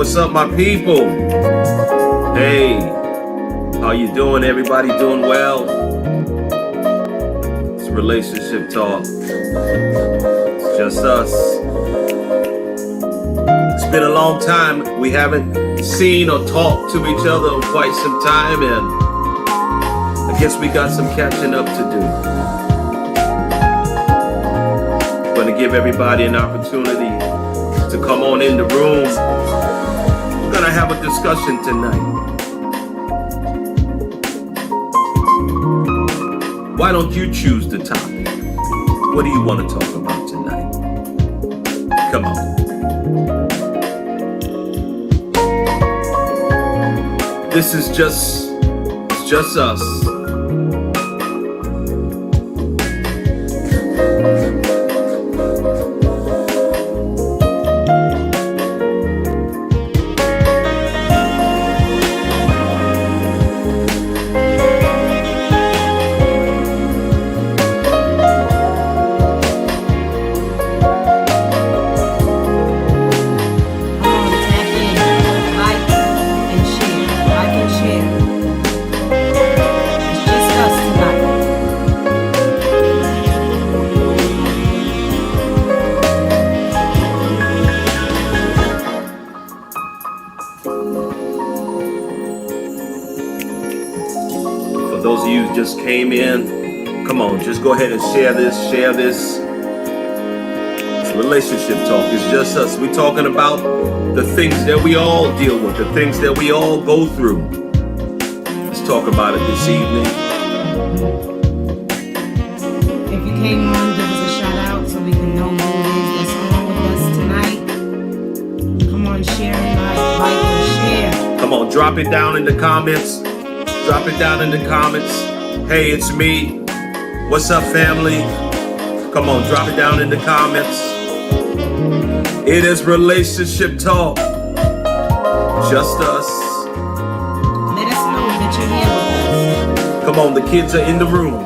What's up, my people? Hey, how you doing? Everybody doing well? It's relationship talk. It's just us. It's been a long time. We haven't seen or talked to each other in quite some time, and I guess we got some catching up to do. I'm going to give everybody an opportunity to come on in the room. We're gonna have a discussion tonight. Why don't you choose the topic? What do you want to talk about tonight? Come on. This is just us. Those of you who just came in, come on, just go ahead and share this. It's relationship talk. It's just us. We're talking about the things that we all deal with, the things that we all go through. Let's talk about it this evening. If you came on, give us a shout out so we can know who it is that's on with us tonight. Come on, share and like and share. Come on, drop it down in the comments. Drop it down in the comments. Hey, it's me. What's up, family? Come on, drop it down in the comments. It is relationship talk. Just us. Let us know that you're here with us. Come on, the kids are in the room.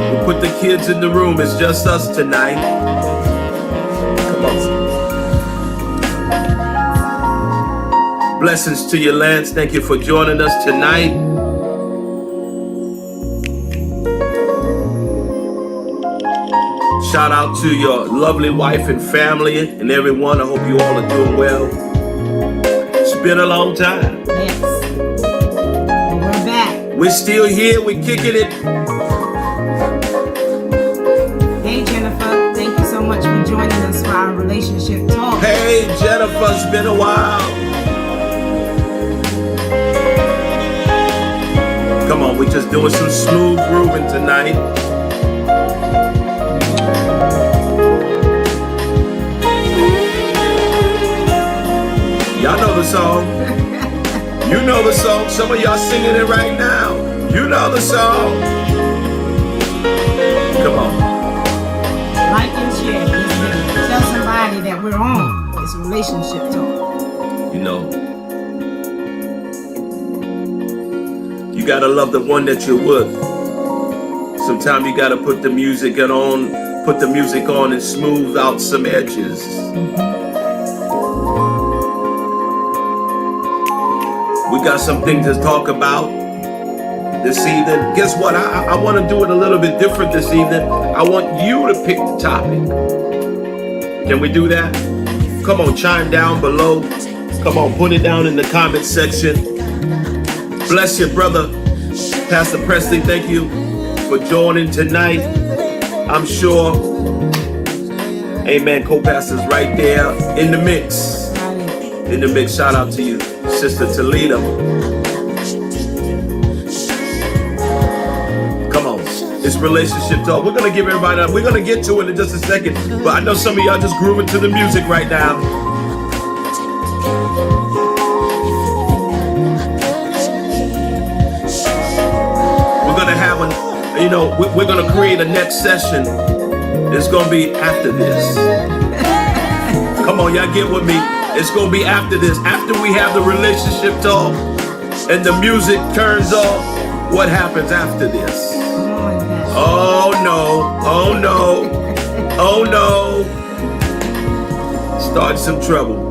We put the kids in the room. It's just us tonight. Come on. Blessings to you, Lance. Thank you for joining us tonight. Shout out to your lovely wife and family and everyone. I hope you all are doing well. It's been a long time. Yes. We're back. We're still here. We're kicking it. Hey, Jennifer. Thank you so much for joining us for our relationship talk. Hey, Jennifer. It's been a while. Come on, we're just doing some smooth grooving tonight. Y'all know the song. You know the song. Some of y'all singing it right now. You know the song. Come on. Like and share. Tell somebody that we're on. It's relationship talk. You know. You gotta love the one that you're with. Sometimes you gotta put the music on and smooth out some edges. We got some things to talk about this evening. Guess what? I want to do it a little bit different this evening. I want you to pick the topic. Can we do that? Come on, chime down below. Come on, put it down in the comment section. Bless you, brother. Pastor Presley, thank you for joining tonight. I'm sure, amen, co-pastor's right there in the mix. In the mix, shout out to you, Sister Toledo. Come on, it's relationship talk. We're going to give everybody up. We're going to get to it in just a second. But I know some of y'all just grooving to the music right now. We're going to create a next session. It's going to be after this. Come on, y'all get with me. It's going to be after this. After we have the relationship talk and the music turns off, what happens after this? Oh, no. Oh, no. Oh, no. Start some trouble.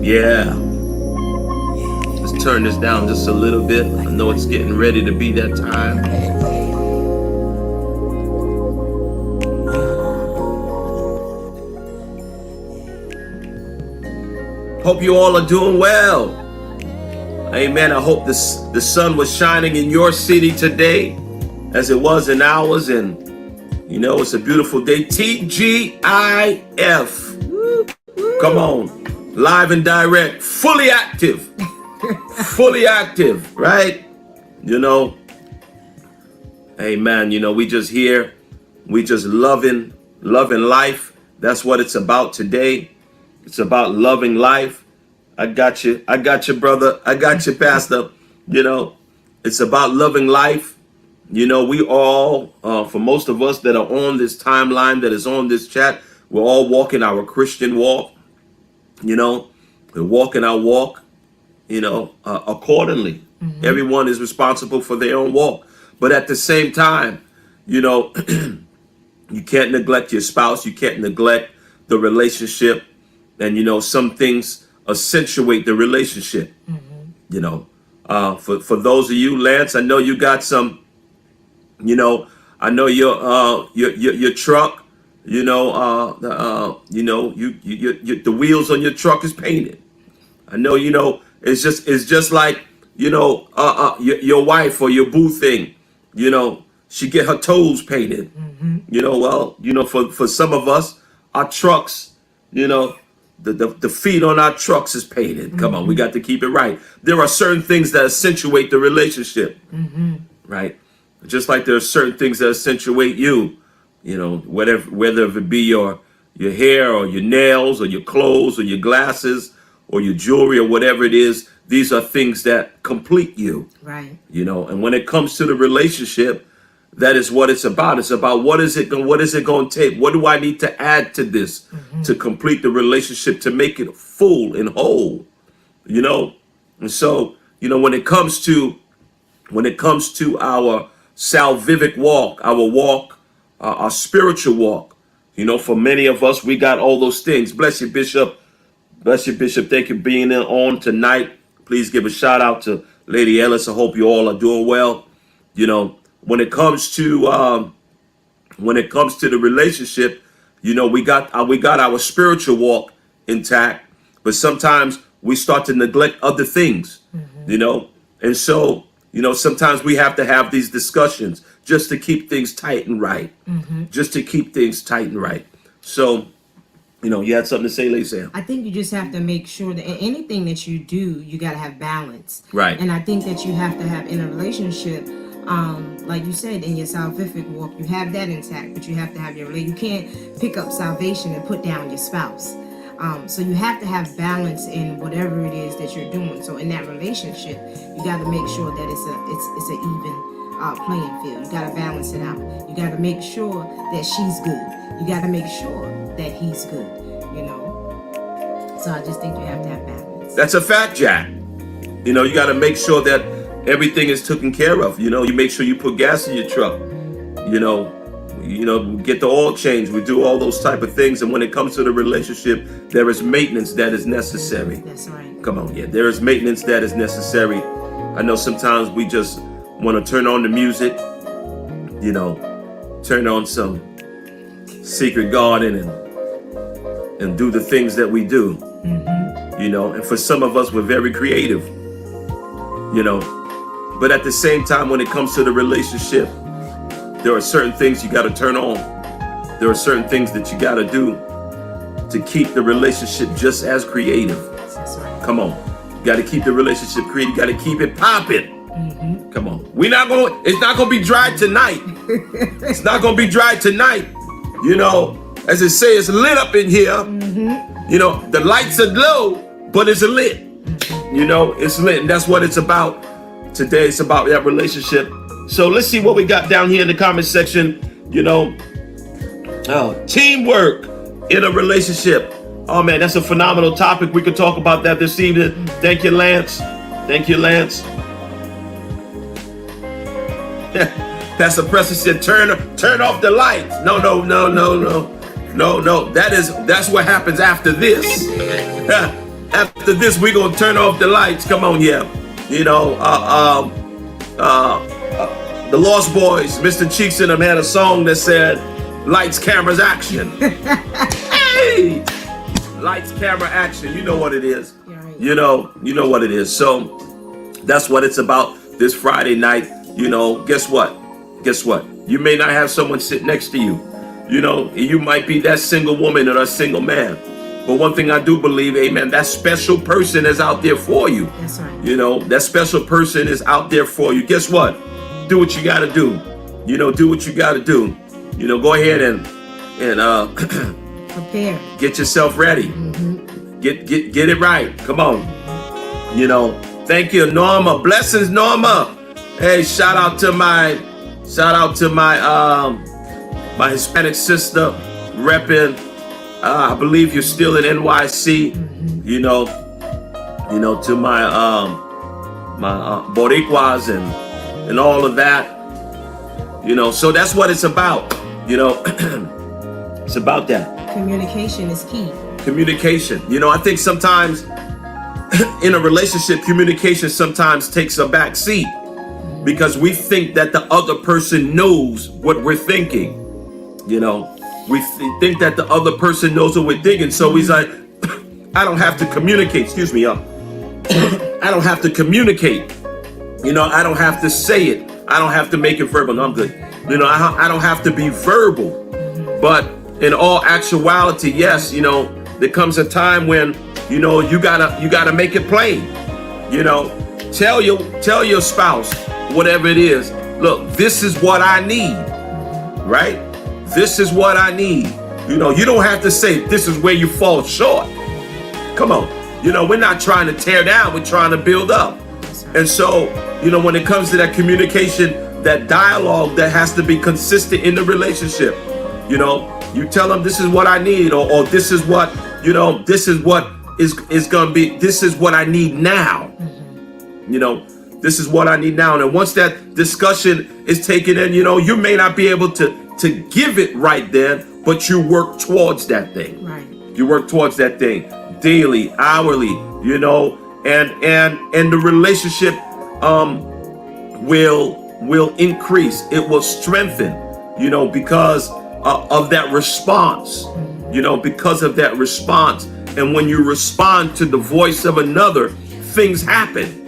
Yeah. Turn this down just a little bit. I know it's getting ready to be that time. Hope you all are doing well. Amen. I hope the sun was shining in your city today as it was in ours. And you know, it's a beautiful day. TGIF. Come on. Live and direct. Fully active. Fully active, right? You know, amen. You know, we just here, we just loving life, That's what it's about today. It's about loving life. I got you, brother. I got you, pastor. It's about loving life. We all, for most of us that are on this timeline, that is on this chat, we're all walking our Christian walk. We're walking our walk, accordingly. Everyone is responsible for their own walk. But at the same time, you can't neglect your spouse. You can't neglect the relationship. And, some things accentuate the relationship. For those of you, Lance, I know you got some, I know your truck, the wheels on your truck is painted. I know, it's just like, your wife or your boo thing, she get her toes painted. For some of us, our trucks, the feet on our trucks is painted. Come on, we got to keep it right. There are certain things that accentuate the relationship, right? Just like there are certain things that accentuate you, whether it be your hair or your nails or your clothes or your glasses or your jewelry or whatever it is. These are things that complete you, right? And when it comes to the relationship, that is what it's about. It's about what is it going to take? What do I need to add to this to complete the relationship, to make it full and whole? And so, when it comes to our salvific walk, our spiritual walk, for many of us, we got all those things. Bless you, Bishop. Bless you, Bishop. Thank you for being on tonight. Please give a shout out to Lady Ellis. I hope you all are doing well. When it comes to the relationship, we got our spiritual walk intact, but sometimes we start to neglect other things, and so sometimes we have to have these discussions just to keep things tight and right, So, you had something to say, Lady Sam? I think you just have to make sure that anything that you do, you got to have balance. Right. And I think that you have to have in a relationship, like you said, in your salvific walk, you have that intact, but you have to have your relationship. You can't pick up salvation and put down your spouse. So you have to have balance in whatever it is that you're doing. So in that relationship, you got to make sure that it's an even playing field. You got to balance it out. You got to make sure that she's good. You got to make sure that he's good. So I just think you have to have balance. That's a fact, Jack. You got to make sure that everything is taken care of. You make sure you put gas in your truck. Get the oil change. We do all those type of things. And when it comes to the relationship, there is maintenance that is necessary. That's right. Come on, yeah. There is maintenance that is necessary. I know sometimes we just want to turn on the music, turn on some Secret Garden and do the things that we do. And for some of us, we're very creative, but at the same time, when it comes to the relationship, there are certain things you got to turn on. There are certain things that you got to do to keep the relationship just as creative. That's right. Come on. You got to keep the relationship creative. You got to keep it popping. Come on. It's not going to be dry tonight. It's not going to be dry tonight. As it says, it's lit up in here. The lights are low, but it's lit. It's lit. And that's what it's about today. It's about that relationship. So let's see what we got down here in the comment section. Teamwork in a relationship. Oh man, that's a phenomenal topic. We could talk about that this evening. Thank you, Lance. Pastor Preston said, turn off the lights. No. That's what happens after this. After this, we're gonna turn off the lights. Come on, yeah. The Lost Boys, Mr. Cheeks and them had a song that said, "Lights, cameras, action." Hey, lights, camera, action. You know what it is. Right. You know what it is. So that's what it's about this Friday night. Guess what? You may not have someone sit next to you. You might be that single woman or a single man. But one thing I do believe, amen, that special person is out there for you. That's right. That special person is out there for you. Guess what? Do what you got to do. Do what you got to do. Go ahead and Prepare. Get yourself ready. Get it right. Come on. Thank you, Norma. Blessings, Norma. Hey, shout out to my my Hispanic sister repping. I believe you're still in NYC. To my Boricuas and all of that. So that's what it's about. It's about that. Communication is key. Communication. I think sometimes in a relationship, communication sometimes takes a back seat because we think that the other person knows what we're thinking. We think that the other person knows what we're thinking. So he's like, I don't have to communicate. Excuse me, y'all. I don't have to communicate. I don't have to say it. I don't have to make it verbal. No, I'm good. I don't have to be verbal. But in all actuality, yes, there comes a time when, you gotta make it plain. Tell your spouse, whatever it is, look, this is what I need, right? This is what I need. You don't have to say this is where you fall short. Come on. We're not trying to tear down, we're trying to build up. And so, when it comes to that communication, that dialogue that has to be consistent in the relationship, you tell them this is what I need, or this is what, this is what is going to be, this is what I need now. This is what I need now. And once that discussion is taken in, you may not be able to give it right then, but you work towards that thing. Right. You work towards that thing daily, hourly, and the relationship will increase. It will strengthen, because of that response, because of that response. And when you respond to the voice of another, things happen.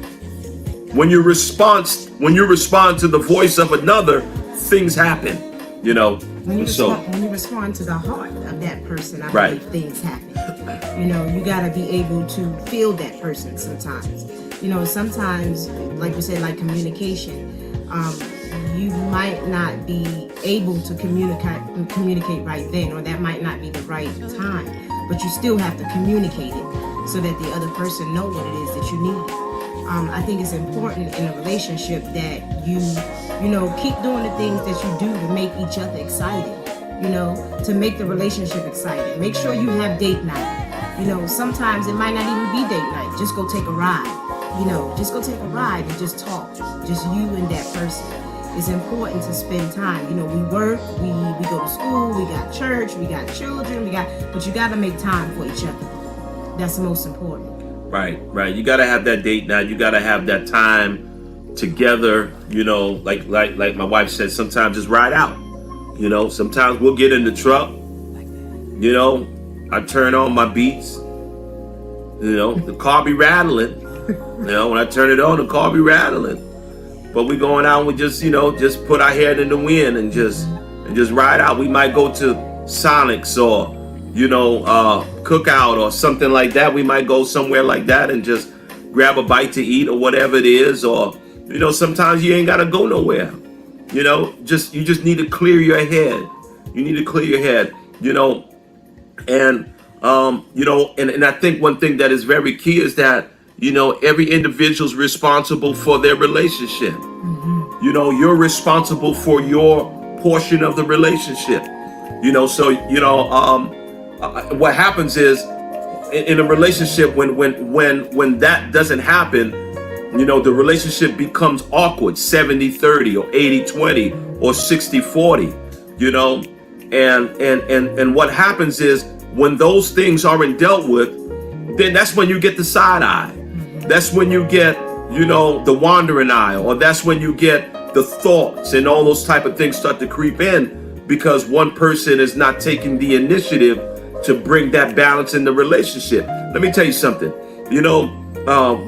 When you respond to the voice of another, things happen. When you respond to the heart of that person, I believe things happen. You gotta be able to feel that person sometimes. Sometimes, like you said, like communication, you might not be able to communicate right then, or that might not be the right time, but you still have to communicate it so that the other person know what it is that you need. I think it's important in a relationship that you keep doing the things that you do to make each other excited, to make the relationship exciting. Make sure you have date night. Sometimes it might not even be date night. Just go take a ride. Just go take a ride and just talk. Just you and that person. It's important to spend time. We work, we go to school, we got church, we got children, but you got to make time for each other. That's the most important. Right. You got to have that date night. You got to have that time together. Like my wife said, sometimes just ride out. Sometimes we'll get in the truck. I turn on my beats. The car be rattling. When I turn it on, the car be rattling. But we going out and we just put our head in the wind and just ride out. We might go to Sonic's or Cookout or something like that. We might go somewhere like that and just grab a bite to eat or whatever it is. Or sometimes you ain't gotta go nowhere. You just need to clear your head. You need to clear your head. And I think one thing that is very key is that every individual's responsible for their relationship. You're responsible for your portion of the relationship. What happens is in a relationship when that doesn't happen, the relationship becomes awkward, 70-30 or 80-20 or 60-40, and what happens is when those things aren't dealt with, then that's when you get the side eye. That's when you get, the wandering eye, or that's when you get the thoughts and all those type of things start to creep in because one person is not taking the initiative to bring that balance in the relationship. Let me tell you something,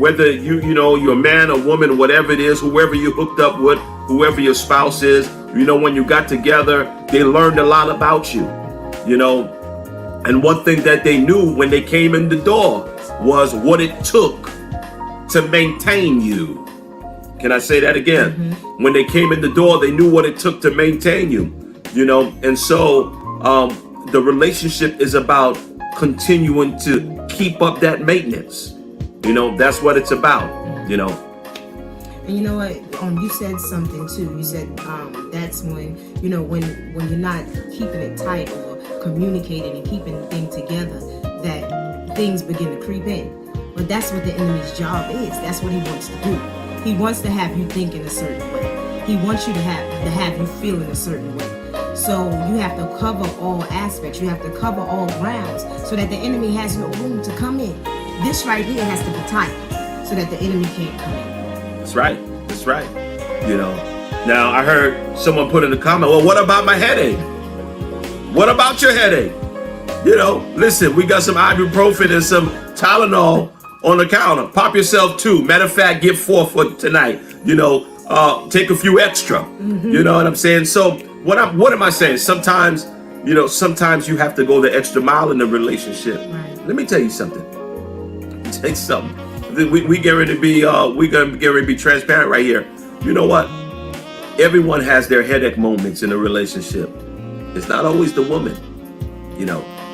whether you're a man or woman, whatever it is, whoever you hooked up with, whoever your spouse is, when you got together, they learned a lot about you, and one thing that they knew when they came in the door was what it took to maintain you. Can I say that again? When they came in the door, they knew what it took to maintain you, and so the relationship is about continuing to keep up that maintenance. That's what it's about. And you know what? You said something too. You said that's when when you're not keeping it tight or communicating and keeping the thing together, that things begin to creep in. But that's what the enemy's job is. That's what he wants to do. He wants to have you think in a certain way. He wants you to have you feel in a certain way. So you have to cover all aspects. You have to cover all grounds so that the enemy has no room to come in. This right here has to be tight so that the enemy can't come in. That's right. That's right. Now I heard someone put in the comment, well, what about my headache? What about your headache? Listen, we got some ibuprofen and some Tylenol on the counter. Pop yourself 2. Matter of fact, get 4 for tonight. Take a few extra. You know what I'm saying? So what am I saying? Sometimes you have to go the extra mile in the relationship. Right. Let me tell you something. Take something. We get ready to be transparent right here. You know what? Everyone has their headache moments in a relationship. It's not always the woman.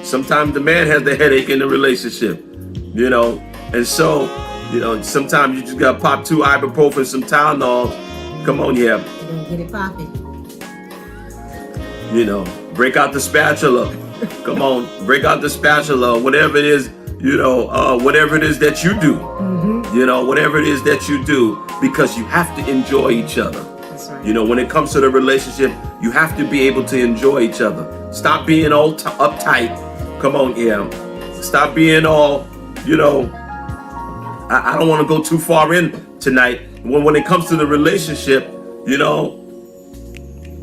Sometimes the man has the headache in the relationship. And so, sometimes you just gotta pop 2 ibuprofen, some Tylenol. Come on, yeah. Get it popping. Break out the spatula. Come on, break out the spatula. Whatever it is, whatever it is that you do. Whatever it is that you do, because you have to enjoy each other. That's right. When it comes to the relationship, you have to be able to enjoy each other. Stop being all uptight. Come on, yeah. Stop being all, I don't want to go too far in tonight. When it comes to the relationship, you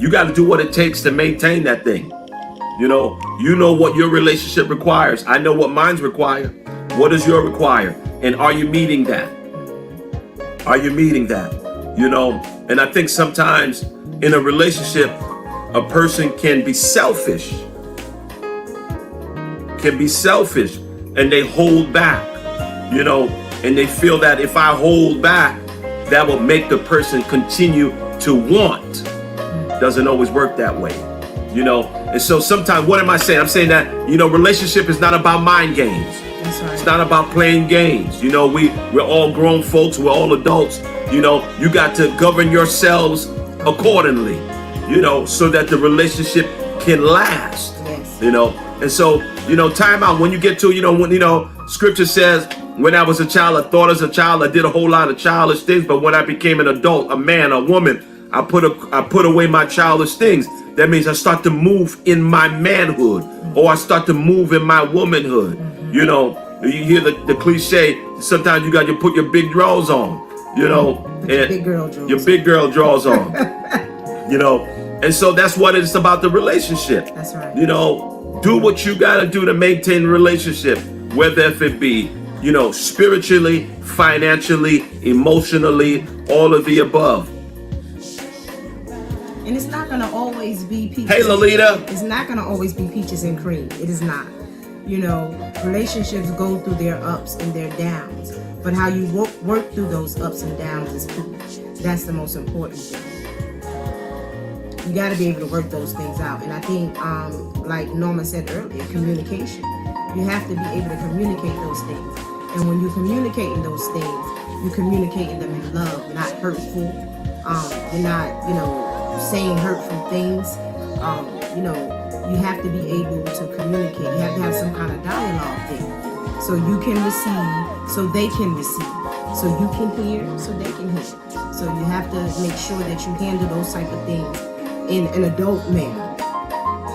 got to do what it takes to maintain that thing. You know what your relationship requires. I know what mine's require. What does your require? And are you meeting that? Are you meeting that? And I think sometimes in a relationship, a person can be selfish, and they hold back, and they feel that if I hold back, that will make the person continue to want. Doesn't always work that way, And so sometimes, what am I saying? I'm saying that, relationship is not about mind games. That's right. It's not about playing games. We're all grown folks. We're all adults. You got to govern yourselves accordingly, so that the relationship can last. Yes. And so, time out when you get to, when, scripture says, when I was a child, I thought as a child, I did a whole lot of childish things. But when I became an adult, a man, a woman, I put away my childish things. That means I start to move in my manhood, or I start to move in my womanhood. You hear the cliche, sometimes you got to put your big drawers on, and your big girl drawers on, and so that's what it's about, the relationship. That's right. Do what you got to do to maintain the relationship, whether if it be, spiritually, financially, emotionally, all of the above. And it's not going to always be peaches. Hey, Lolita. It's not going to always be peaches and cream. It is not. Relationships go through their ups and their downs. But how you work through those ups and downs is key. That's the most important thing. You got to be able to work those things out. And I think, like Norma said earlier, communication. You have to be able to communicate those things. And when you're communicating those things, you're communicating them in love, not hurtful. You're not, saying hurtful things. You have to be able to communicate. You have to have some kind of dialogue there. So you can receive, so they can receive. So you can hear, so they can hear. So you have to make sure that you handle those type of things in an adult manner.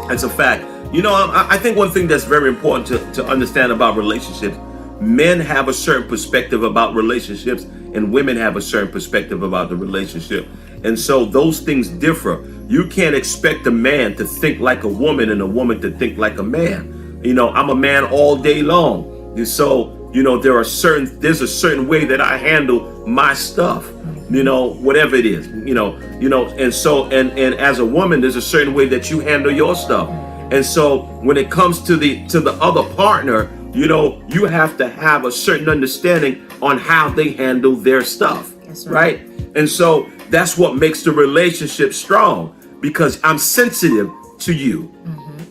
That's a fact. I think one thing that's very important to understand about relationships, men have a certain perspective about relationships and women have a certain perspective about the relationship. And so those things differ. You can't expect a man to think like a woman and a woman to think like a man. I'm a man all day long. And so, there's a certain way that I handle my stuff, whatever it is, and so, and as a woman, there's a certain way that you handle your stuff. And so when it comes to the other partner, you have to have a certain understanding on how they handle their stuff. That's right? And so that's what makes the relationship strong, because I'm sensitive to you.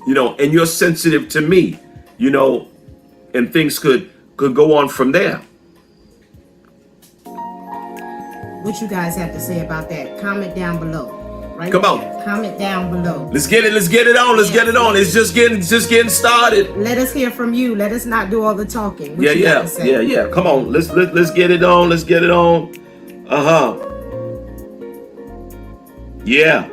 and you're sensitive to me, and things could go on from there. What you guys have to say about that? Comment down below. Right? Come on. Comment down below. Let's get it on. Let's get it on. It's just getting started. Let us hear from you. Let us not do all the talking. What you got to say? Yeah. Come on. Let's get it on. Let's get it on. Yeah.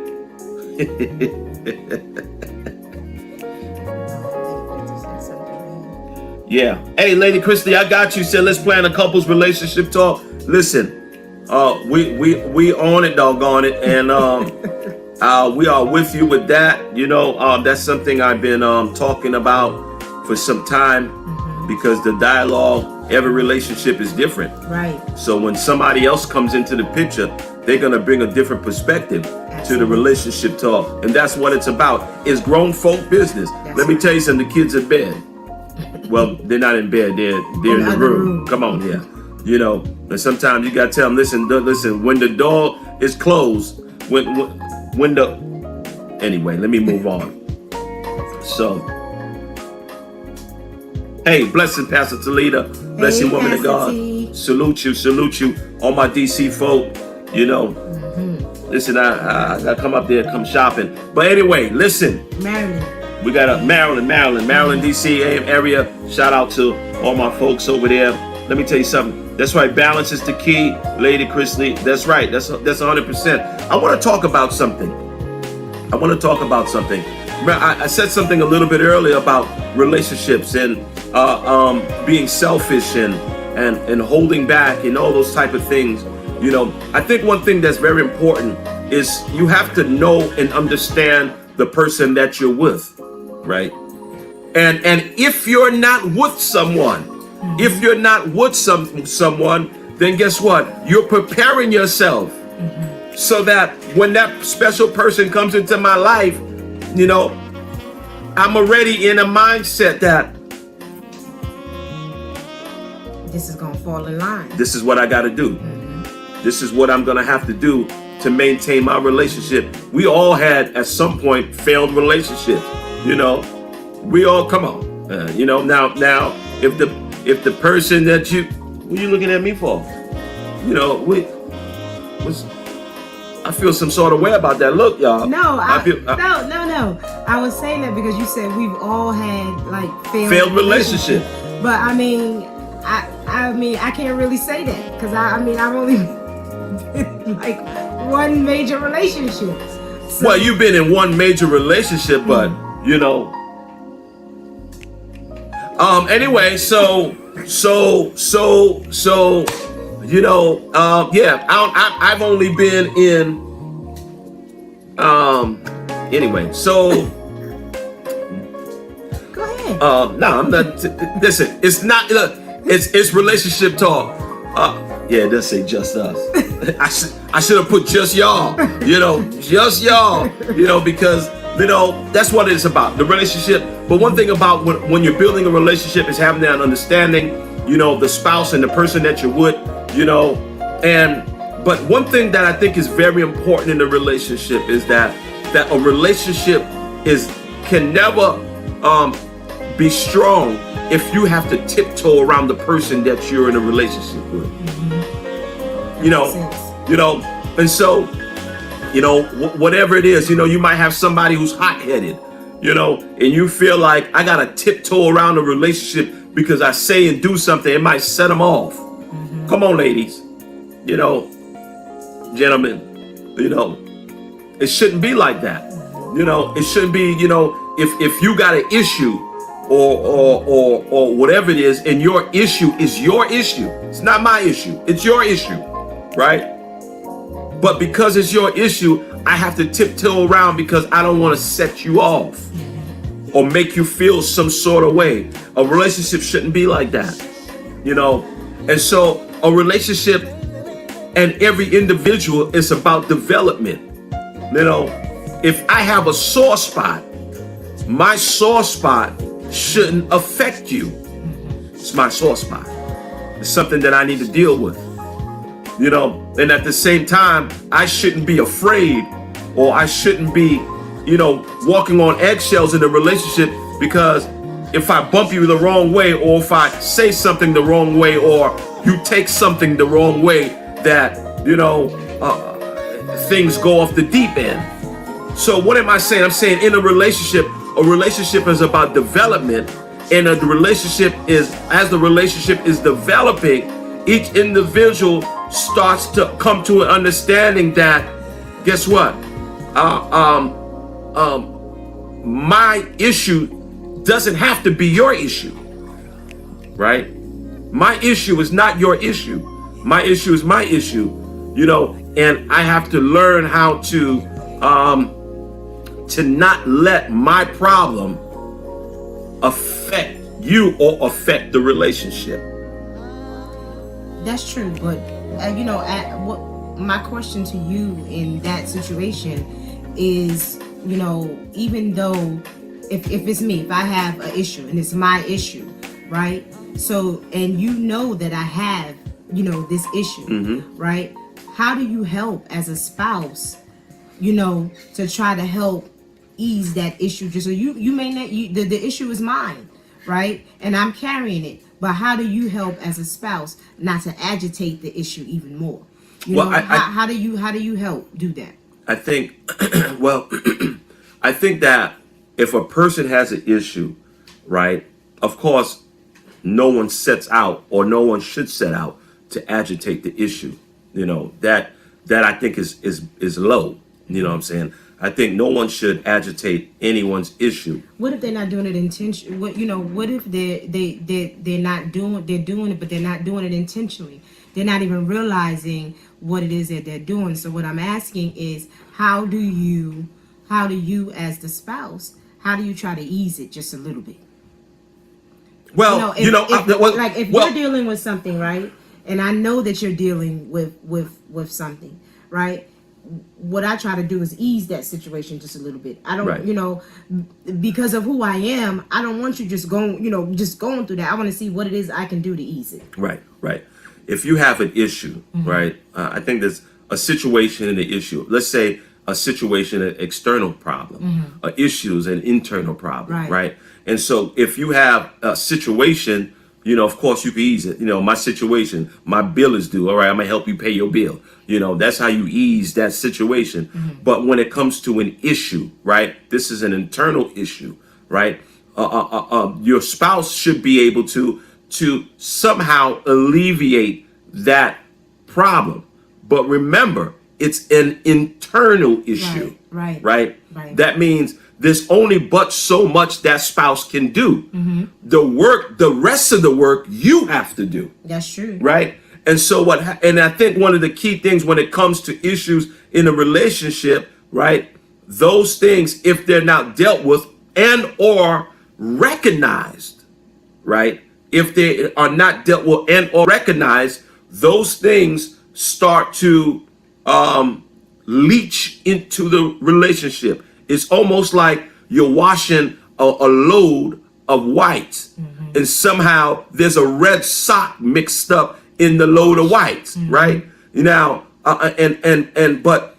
Yeah. Hey, Lady Christy, I got you. Said let's plan a couples relationship talk. Listen, we on it, doggone it, and we are with you with that. That's something I've been talking about for some time, because the dialogue, every relationship is different. Right. So when somebody else comes into the picture, they're gonna bring a different perspective to the relationship talk, and that's what it's about. It's grown folk business. Let me tell you something. The kids in bed. Well, they're not in bed. They're in the room. Come on, yeah. And sometimes you gotta tell them, listen. When the door is closed, when the anyway, let me move on. So, hey, blessing Pastor Toledo, blessing woman Pastor of God. T. Salute you, all my DC folk. Listen, I come up there, come shopping. But anyway, listen. Maryland. We got a Maryland, DC area. Shout out to all my folks over there. Let me tell you something. That's right. Balance is the key, Lady Chrisley. That's right. That's 100%. I want to talk about something. I said something a little bit earlier about relationships and being selfish and holding back and all those type of things. I think one thing that's very important is you have to know and understand the person that you're with, right? And if you're not with someone, someone, then guess what? You're preparing yourself so that when that special person comes into my life, I'm already in a mindset that this is gonna fall in line. This is what I got to do. This is what I'm gonna have to do to maintain my relationship. We all had at some point failed relationships. We all come on. Now if the person that what are you looking at me for? I feel some sort of way about that. Look, y'all. No. I was saying that because you said we've all had like failed relationship. But I mean, I can't really say that because I've only been like one major relationship. So, well, you've been in one major relationship, but anyway, I've only been in anyway, so go ahead. No, I'm not. Listen, it's not. Look, it's relationship talk. Yeah, it does say just us. I should have put just y'all. Just y'all. Because that's what it's about, the relationship. But one thing about when you're building a relationship is having that understanding. The spouse and the person that you're with. But one thing that I think is very important in a relationship is that a relationship can never be strong if you have to tiptoe around the person that you're in a relationship with. And so, whatever it is, you might have somebody who's hot-headed, and you feel like I gotta tiptoe around a relationship because I say and do something, it might set them off. Come on, ladies, gentlemen, it shouldn't be like that. It shouldn't be, if you got an issue or whatever it is, and your issue is your issue. It's not my issue. It's your issue, right? But because it's your issue, I have to tiptoe around because I don't want to set you off or make you feel some sort of way. A relationship shouldn't be like that, And so a relationship and every individual is about development. If I have a sore spot, my sore spot shouldn't affect you. It's my sore spot. It's something that I need to deal with. And at the same time, I shouldn't be afraid, or I shouldn't be walking on eggshells in a relationship, because if I bump you the wrong way, or if I say something the wrong way, or you take something the wrong way, that, things go off the deep end. So what am I saying? I'm saying in a relationship is about development, and the relationship is developing, each individual starts to come to an understanding that, guess what? My issue doesn't have to be your issue, right? My issue is not your issue. My issue is my issue, and I have to learn how to not let my problem affect you or affect the relationship. That's true, but what my question to you in that situation is, even though if it's me, if I have an issue and it's my issue, right? So, and that I have, this issue, right? How do you help as a spouse, to try to help ease that issue? Just so you may not, the issue is mine, right? And I'm carrying it. But how do you help as a spouse not to agitate the issue even more? How do you help do that? I think, I think that if a person has an issue, right, of course, no one sets out, or no one should set out to agitate the issue. That I think is low. You know what I'm saying? I think no one should agitate anyone's issue. What if they're not doing it intentionally? What if they're doing it, but they're not doing it intentionally? They're not even realizing what it is that they're doing. So what I'm asking is, how do you as the spouse, how do you try to ease it just a little bit? Well, if you're dealing with something, right, and I know that you're dealing with something, right? What I try to do is ease that situation just a little bit. I don't, because of who I am, I don't want you just going through that. I want to see what it is I can do to ease it. Right. If you have an issue, right, I think there's a situation and an issue. Let's say a situation, an external problem, an issue is an internal problem, right? And so if you have a situation, of course you can ease it. My situation, my bill is due. All right, I'm gonna help you pay your bill. That's how you ease that situation. But when it comes to an issue, right, this is an internal issue, right? Your spouse should be able to somehow alleviate that problem. But remember, it's an internal issue, right? That means there's only but so much that spouse can do. The rest of the work you have to do. That's true. Right? And so and I think one of the key things when it comes to issues in a relationship, right? Those things, if they're not dealt with and or recognized, right? If they are not dealt with and or recognized, those things start to leach into the relationship. It's almost like you're washing a load of whites, and somehow there's a red sock mixed up in the load of whites, right? Now, but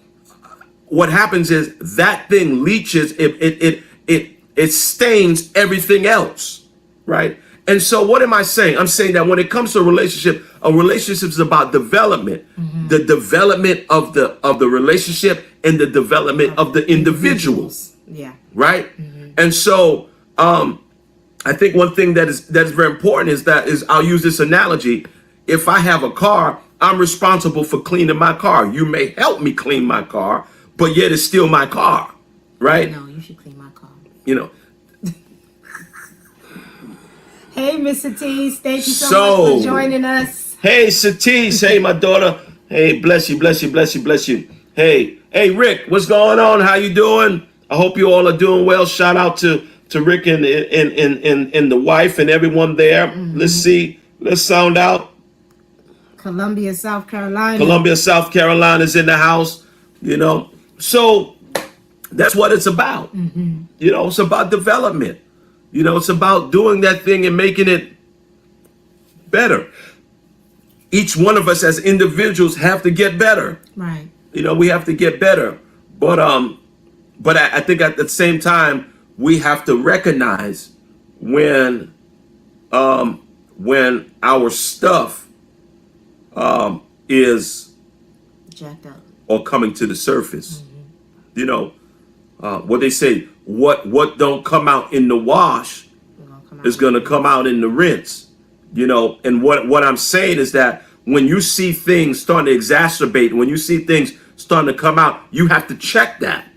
what happens is that thing leaches. It stains everything else, right? And so what am I saying? I'm saying that when it comes to a relationship is about development, the development of the relationship and the development of the individuals. Yeah. Right. And so I think one thing that is very important is I'll use this analogy. If I have a car, I'm responsible for cleaning my car. You may help me clean my car, but yet it's still my car. Right. No, you should clean my car. Hey, Miss Satise, thank you so much for joining us. Hey, Satise. Hey, my daughter. Hey, bless you. Hey, Rick, what's going on? How you doing? I hope you all are doing well. Shout out to Rick and the wife and everyone there. Let's see. Let's sound out. Columbia, South Carolina is in the house. So that's what it's about. It's about development. It's about doing that thing and making it better. Each one of us as individuals have to get better. Right. We have to get better. But But I think at the same time, we have to recognize when our stuff is Jacked up. or coming to the surface. You know, what they say, what don't come out in the wash is going to come out in the rinse. You know, and what I'm saying is that when you see things starting to exacerbate, when you see things starting to come out, you have to check that.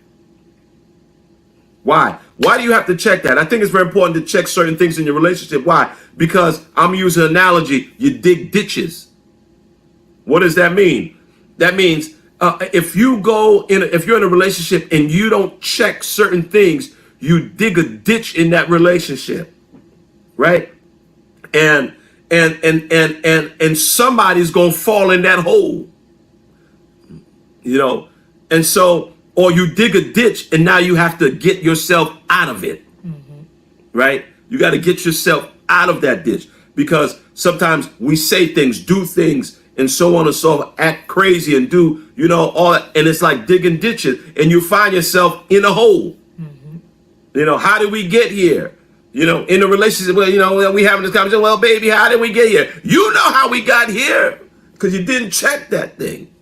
Why? Why do you have to check that? I think it's very important to check certain things in your relationship. Why? Because I'm using an analogy. You dig ditches. What does that mean? That means if you're in a relationship and you don't check certain things, you dig a ditch in that relationship, right? And somebody's gonna fall in that hole, you know. And so, or you dig a ditch and now you have to get yourself out of it, right? You got to get yourself out of that ditch, because sometimes we say things, do things, and so on and so on, act crazy and do, you know, all that, and it's like digging ditches, and you find yourself in a hole. You know, how did we get here? You know, in a relationship, well, you know, we having this conversation. Well, baby, how did we get here? You know how we got here, because you didn't check that thing.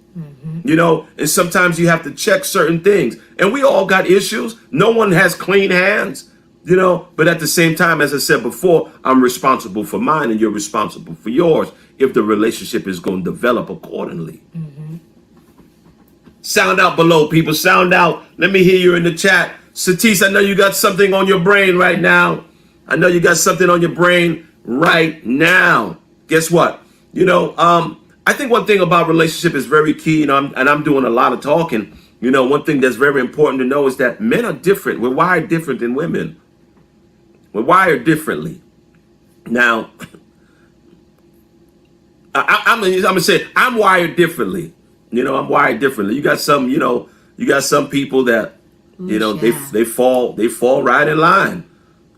You know, and sometimes you have to check certain things. And we all got issues. No one has clean hands, you know. But at the same time, as I said before, I'm responsible for mine and you're responsible for yours if the relationship is going to develop accordingly. Sound out below, people. Sound out. Let me hear you in the chat. Satis, I know you got something on your brain right now. I know you got something on your brain right now. Guess what? You know, I think one thing about relationship is very key, you know, and I'm doing a lot of talking. You know, one thing that's very important to know is that men are different. We're wired different than women. We're wired differently. Now, I'm gonna say I'm wired differently. You know, I'm wired differently. You got some, you know, you got some people that, you know, they fall right in line.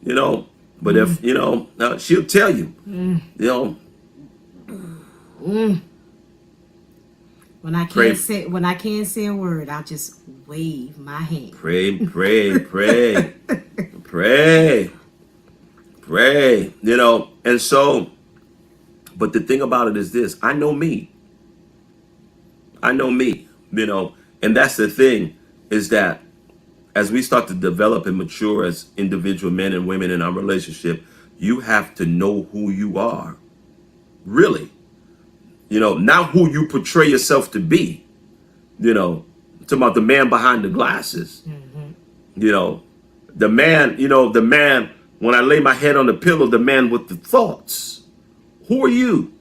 You know, but if you know, she'll tell you, you know. When I can't say a word, I'll just wave my hand. Pray, you know. And so, but the thing about it is this: I know me, you know, and that's the thing, is that as we start to develop and mature as individual men and women in our relationship, you have to know who you are, really. You know, not who you portray yourself to be. You know, I'm talking about the man behind the glasses. You know, the man, when I lay my head on the pillow, the man with the thoughts. Who are you?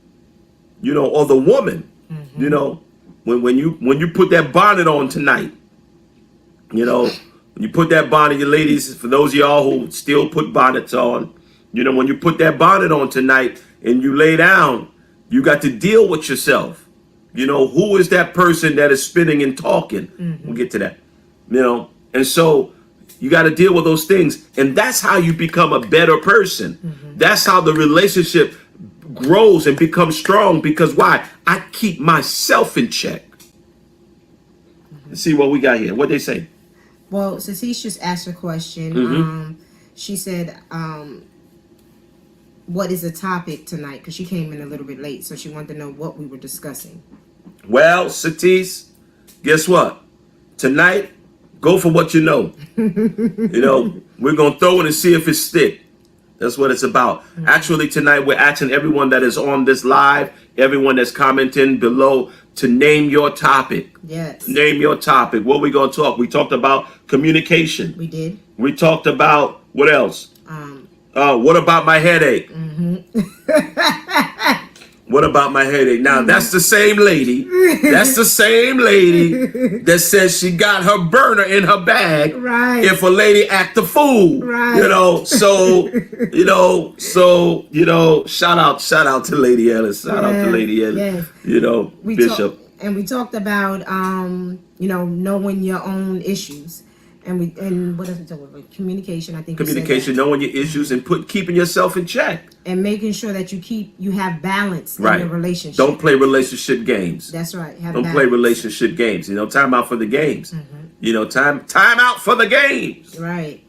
You know, or the woman, you know, when you put that bonnet on tonight, you know, when you put that bonnet, you ladies, for those of y'all who still put bonnets on, you know, when you put that bonnet on tonight and you lay down, you got to deal with yourself. You know, who is that person that is spinning and talking? We'll get to that. You know, and so you got to deal with those things. And that's how you become a better person. That's how the relationship grows and becomes strong. Because why? I keep myself in check. Let's see what we got here. What they say? Well, Satis just asked a question. She said, what is the topic tonight? Because she came in a little bit late, so she wanted to know what we were discussing. Well, Satis, guess what? Tonight, go for what you know. You know, we're going to throw it and see if it stick. That's what it's about. Actually, tonight, we're asking everyone that is on this live, everyone that's commenting below, to name your topic. Yes. Name your topic. What we going to talk? We talked about communication. We did. We talked about, what else? What about my headache? What about my headache? Now, that's the same lady. That's the same lady that says she got her burner in her bag. Right. If a lady act a fool. Right. You know, so, shout out to Lady Ellis. Shout out to Lady Ellis. Yes. You know, Bishop. And we talked about, knowing your own issues. And what else we talk about? Communication. I think you said Communication, that. knowing your issues, and keeping yourself in check. And making sure that you have balance Right. in your relationship. Don't play relationship games. That's right. Have Don't balance. play relationship games. Time out for the games. Time out for the games. Right.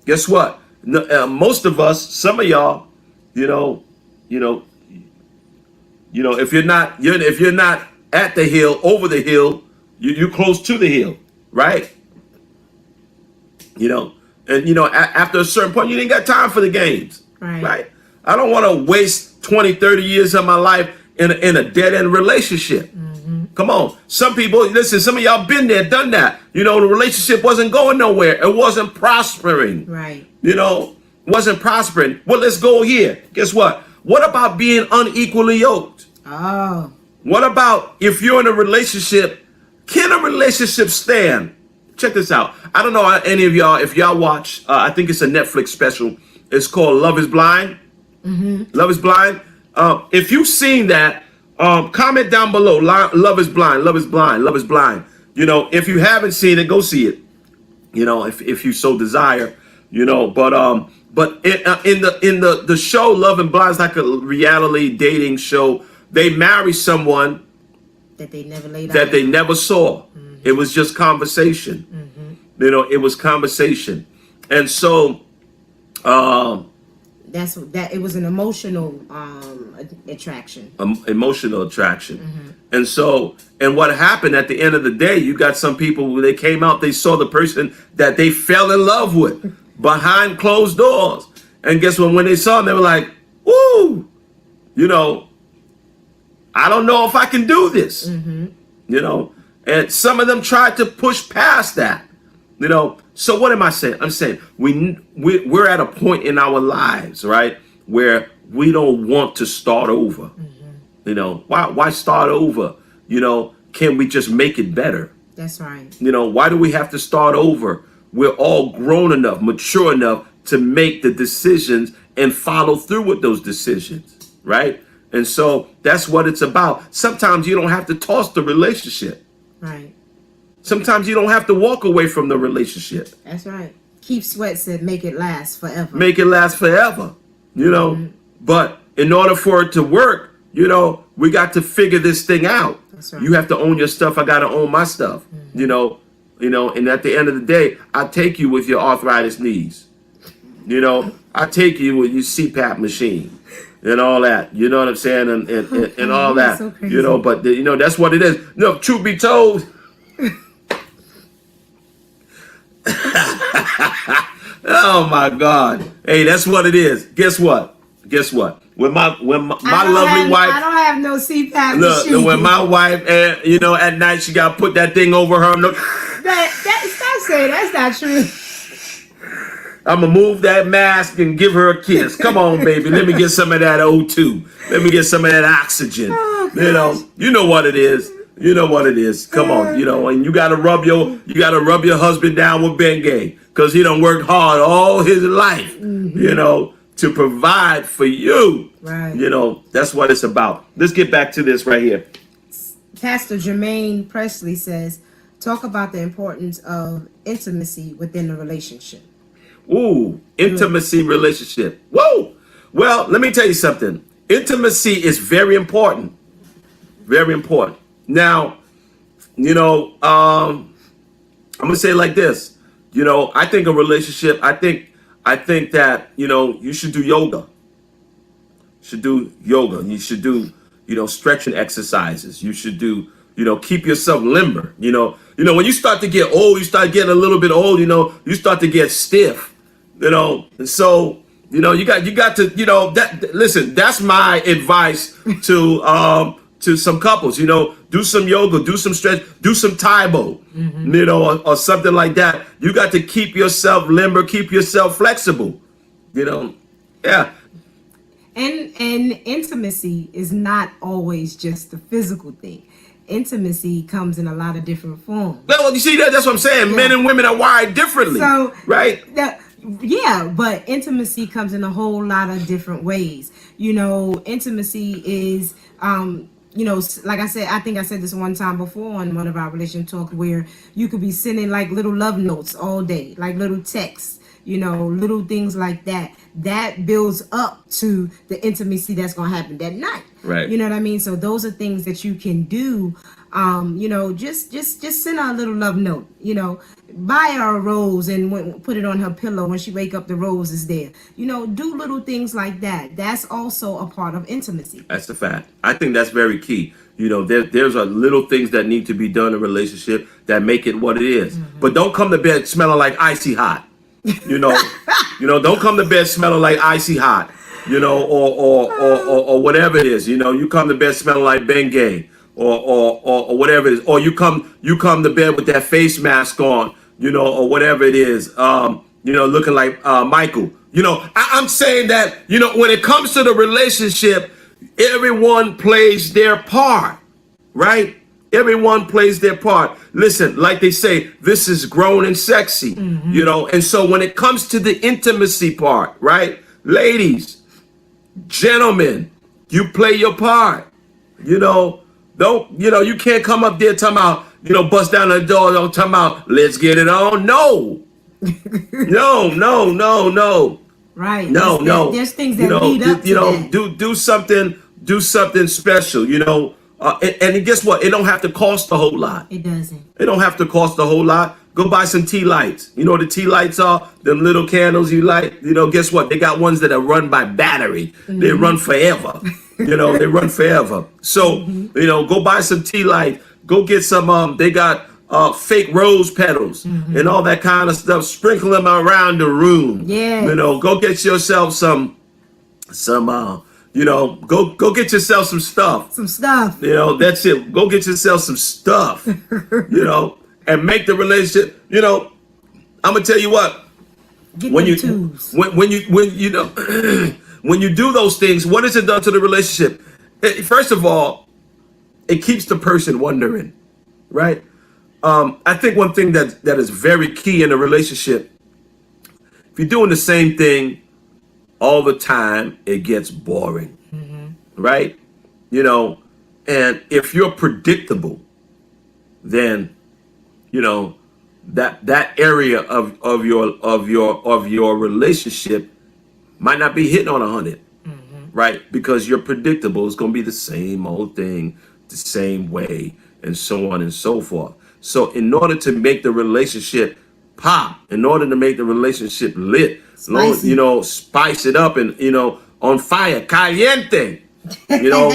Guess what? Most of us, some of y'all, if you're not at the hill, over the hill, you're close to the hill, right? After a certain point, you ain't got time for the games, right? I don't want to waste 20, 30 years of my life in a dead-end relationship. Come on. Some people, listen, some of y'all been there, done that. The relationship wasn't going nowhere. It wasn't prospering. Right. Wasn't prospering. Well, let's go here. Guess what? What about being unequally yoked? Oh. What about if you're in a relationship, can a relationship stand? Check this out. I don't know any of y'all, if y'all watch, I think it's a Netflix special. It's called Love is Blind. Love is Blind. If you've seen that, comment down below. Love is Blind. Love is Blind. Love is Blind. If you haven't seen it, go see it. If you so desire. But in the show Love and Blind is like a reality dating show. They marry someone that they never laid that out. they never saw. It was just conversation. It was conversation. And so it was an emotional attraction. Emotional attraction. And what happened at the end of the day, you got some people who they came out, they saw the person that they fell in love with behind closed doors. And guess what? When they saw him, they were like, woo, I don't know if I can do this. And some of them tried to push past that. So what am I saying? I'm saying we're at a point in our lives, right, where we don't want to start over. Why start over? Can we just make it better? That's right. Why do we have to start over? We're all grown enough, mature enough to make the decisions and follow through with those decisions, right? And so that's what it's about. Sometimes you don't have to toss the relationship. Right. Sometimes you don't have to walk away from the relationship. That's right. Keith Sweat said, make it last forever. Make it last forever, But in order for it to work, we got to figure this thing out. That's right. You have to own your stuff. I got to own my stuff, and at the end of the day, I take you with your arthritis knees. I take you with your CPAP machine and all that. You know what I'm saying? And all that. So crazy. But that's what it is. Truth be told. Oh my God. Hey, that's what it is. Guess what? When my lovely wife, I don't have no CPAP look, machine. when my wife, at night she got to put that thing over her. Stop saying that's not true. I'm going to move that mask and give her a kiss. Come on, baby. Let me get some of that O2. Let me get some of that oxygen. Oh, you know what it is. You know what it is. Come on, and you gotta rub your husband down with Bengay, because he done worked hard all his life, to provide for you. Right. That's what it's about. Let's get back to this right here. Pastor Jermaine Presley says, talk about the importance of intimacy within a relationship. Ooh, intimacy relationship. Whoa. Well, let me tell you something. Intimacy is very important. Very important. Now, I'm gonna say it like this. I think a relationship. I think that you should do yoga. You should do stretching exercises. You should do keep yourself limber. When you start to get old, you start getting a little bit old. You start to get stiff. And so you got to that. Listen, that's my advice to some couples. Do some yoga, do some stretch, do some Taibo, or something like that. You got to keep yourself limber, keep yourself flexible, yeah. And intimacy is not always just the physical thing. Intimacy comes in a lot of different forms. Well, you see that's what I'm saying. Yeah. Men and women are wired differently. So, right? But intimacy comes in a whole lot of different ways. Intimacy is you know, like I said, I think I said this one time before on one of our relation talk, where you could be sending like little love notes all day, like little texts, you know, little things like that. That builds up to the intimacy that's going to happen that night. Right. You know what I mean? So those are things that you can do. You know, just send her a little love note, you know, buy her a rose and put it on her pillow. When she wake up, the rose is there. You know, do little things like that. That's also a part of intimacy. That's the fact. I think that's very key. You know, there's a little things that need to be done in a relationship that make it what it is. But don't come to bed smelling like icy hot. You know, don't come to bed smelling like icy hot. You know, or whatever it is. You know, you come to bed smelling like Bengay. Or whatever it is, or you come to bed with that face mask on, you know, or whatever it is, you know, looking like Michael. You know, I'm saying that, you know, when it comes to the relationship, everyone plays their part, right? Everyone plays their part. Listen, like they say, this is grown and sexy, you know, and so when it comes to the intimacy part, right, ladies, gentlemen, you play your part, you know. Don't, you know, you can't come up there talking about, you know, bust down the door, don't talking about, let's get it on. No. No. Right. No. There's things that lead up to that. Do something special, you know. And guess what? It don't have to cost a whole lot. It doesn't. It don't have to cost a whole lot. Go buy some tea lights. You know what the tea lights are? Them little candles you light. You know, guess what? They got ones that are run by battery. They run forever. You know, they run forever. So, you know, go buy some tea light. Go get some, they got fake rose petals and all that kind of stuff. Sprinkle them around the room. Yeah. You know, go get yourself some, you know, go get yourself some stuff. Some stuff. You know, that's it. Go get yourself some stuff, you know, and make the relationship, you know, I'm going to tell you what. When you know, when you do those things, what has it done to the relationship? First of all, it keeps the person wondering, right? I think one thing that is very key in a relationship, if you're doing the same thing all the time, it gets boring, right? You know, and if you're predictable, then, you know, that area of your relationship might not be hitting on 100, right? Because you're predictable. It's going to be the same old thing, the same way, and so on and so forth. So in order to make the relationship pop, in order to make the relationship lit, you know, spice it up and, you know, on fire, caliente, you know,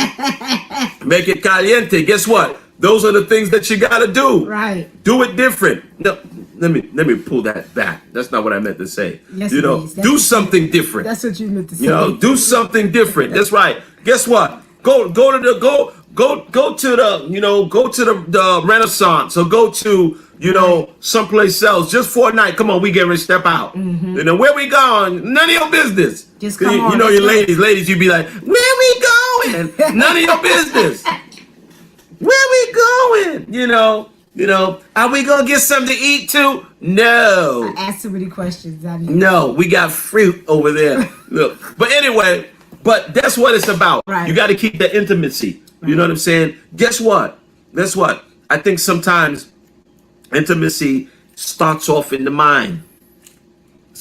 make it caliente. Guess what? Those are the things that you got to do. Right. Do it different. No, let me pull that back. That's not what I meant to say. Yes, you know, do something different. That's what you meant to say. You know, do something different. That's right. Guess what? Go to the Renaissance, or go to, you know, someplace else just for a night. Come on, we get ready to step out. You know, where we going? None of your business. Just come on. You know, your ladies, you be like, where we going? None of your business. Where we going? You know, are we gonna get something to eat too? No. I asked too many questions. No, we got fruit over there. Look, but anyway, but that's what it's about. Right. You got to keep the intimacy. You know what I'm saying? Guess what? I think sometimes intimacy starts off in the mind.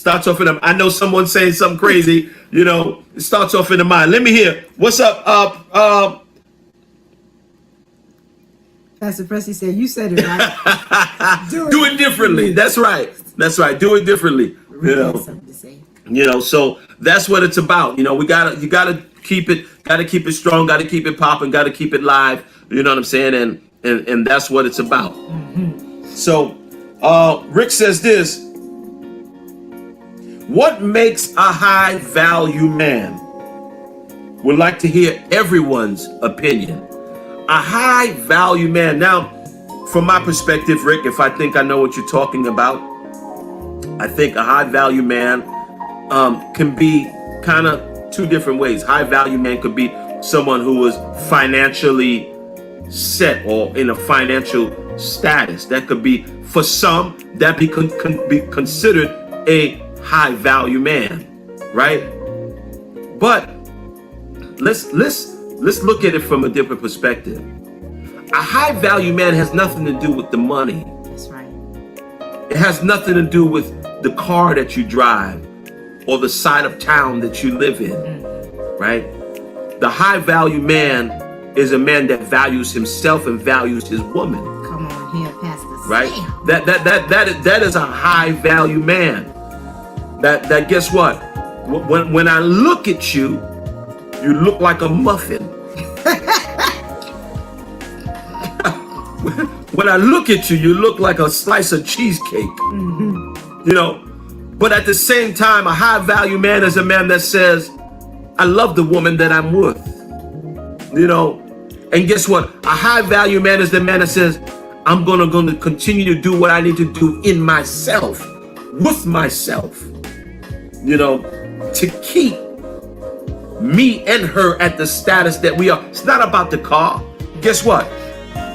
I know someone saying something crazy. You know, it starts off in the mind. Let me hear. What's up? Pastor Presley said, you said it right. Do it differently. That's right. Do it differently. You know. Something to say. You know, so that's what it's about. You know, you gotta keep it strong, gotta keep it popping, gotta keep it live. You know what I'm saying? And that's what it's about. So Rick says this: what makes a high value man? Would like to hear everyone's opinion. A high value man. Now, from my perspective, Rick, if I think I know what you're talking about, I think a high value man can be kind of two different ways. High value man could be someone who is financially set or in a financial status. That could be, for some, that can be considered a high value man, right? But let's let's look at it from a different perspective. A high value man has nothing to do with the money. That's right. It has nothing to do with the car that you drive or the side of town that you live in, right? The high value man is a man that values himself and values his woman. Come on here, Pastor. Right? Sam. That is a high value man. That guess what? When I look at you, you look like a muffin. When I look at you, you look like a slice of cheesecake. You know, but at the same time, a high value man is a man that says, I love the woman that I'm with. You know, and guess what? A high value man is the man that says, I'm gonna continue to do what I need to do in myself, with myself, you know, to keep me and her at the status that we are. It's not about the car. Guess what?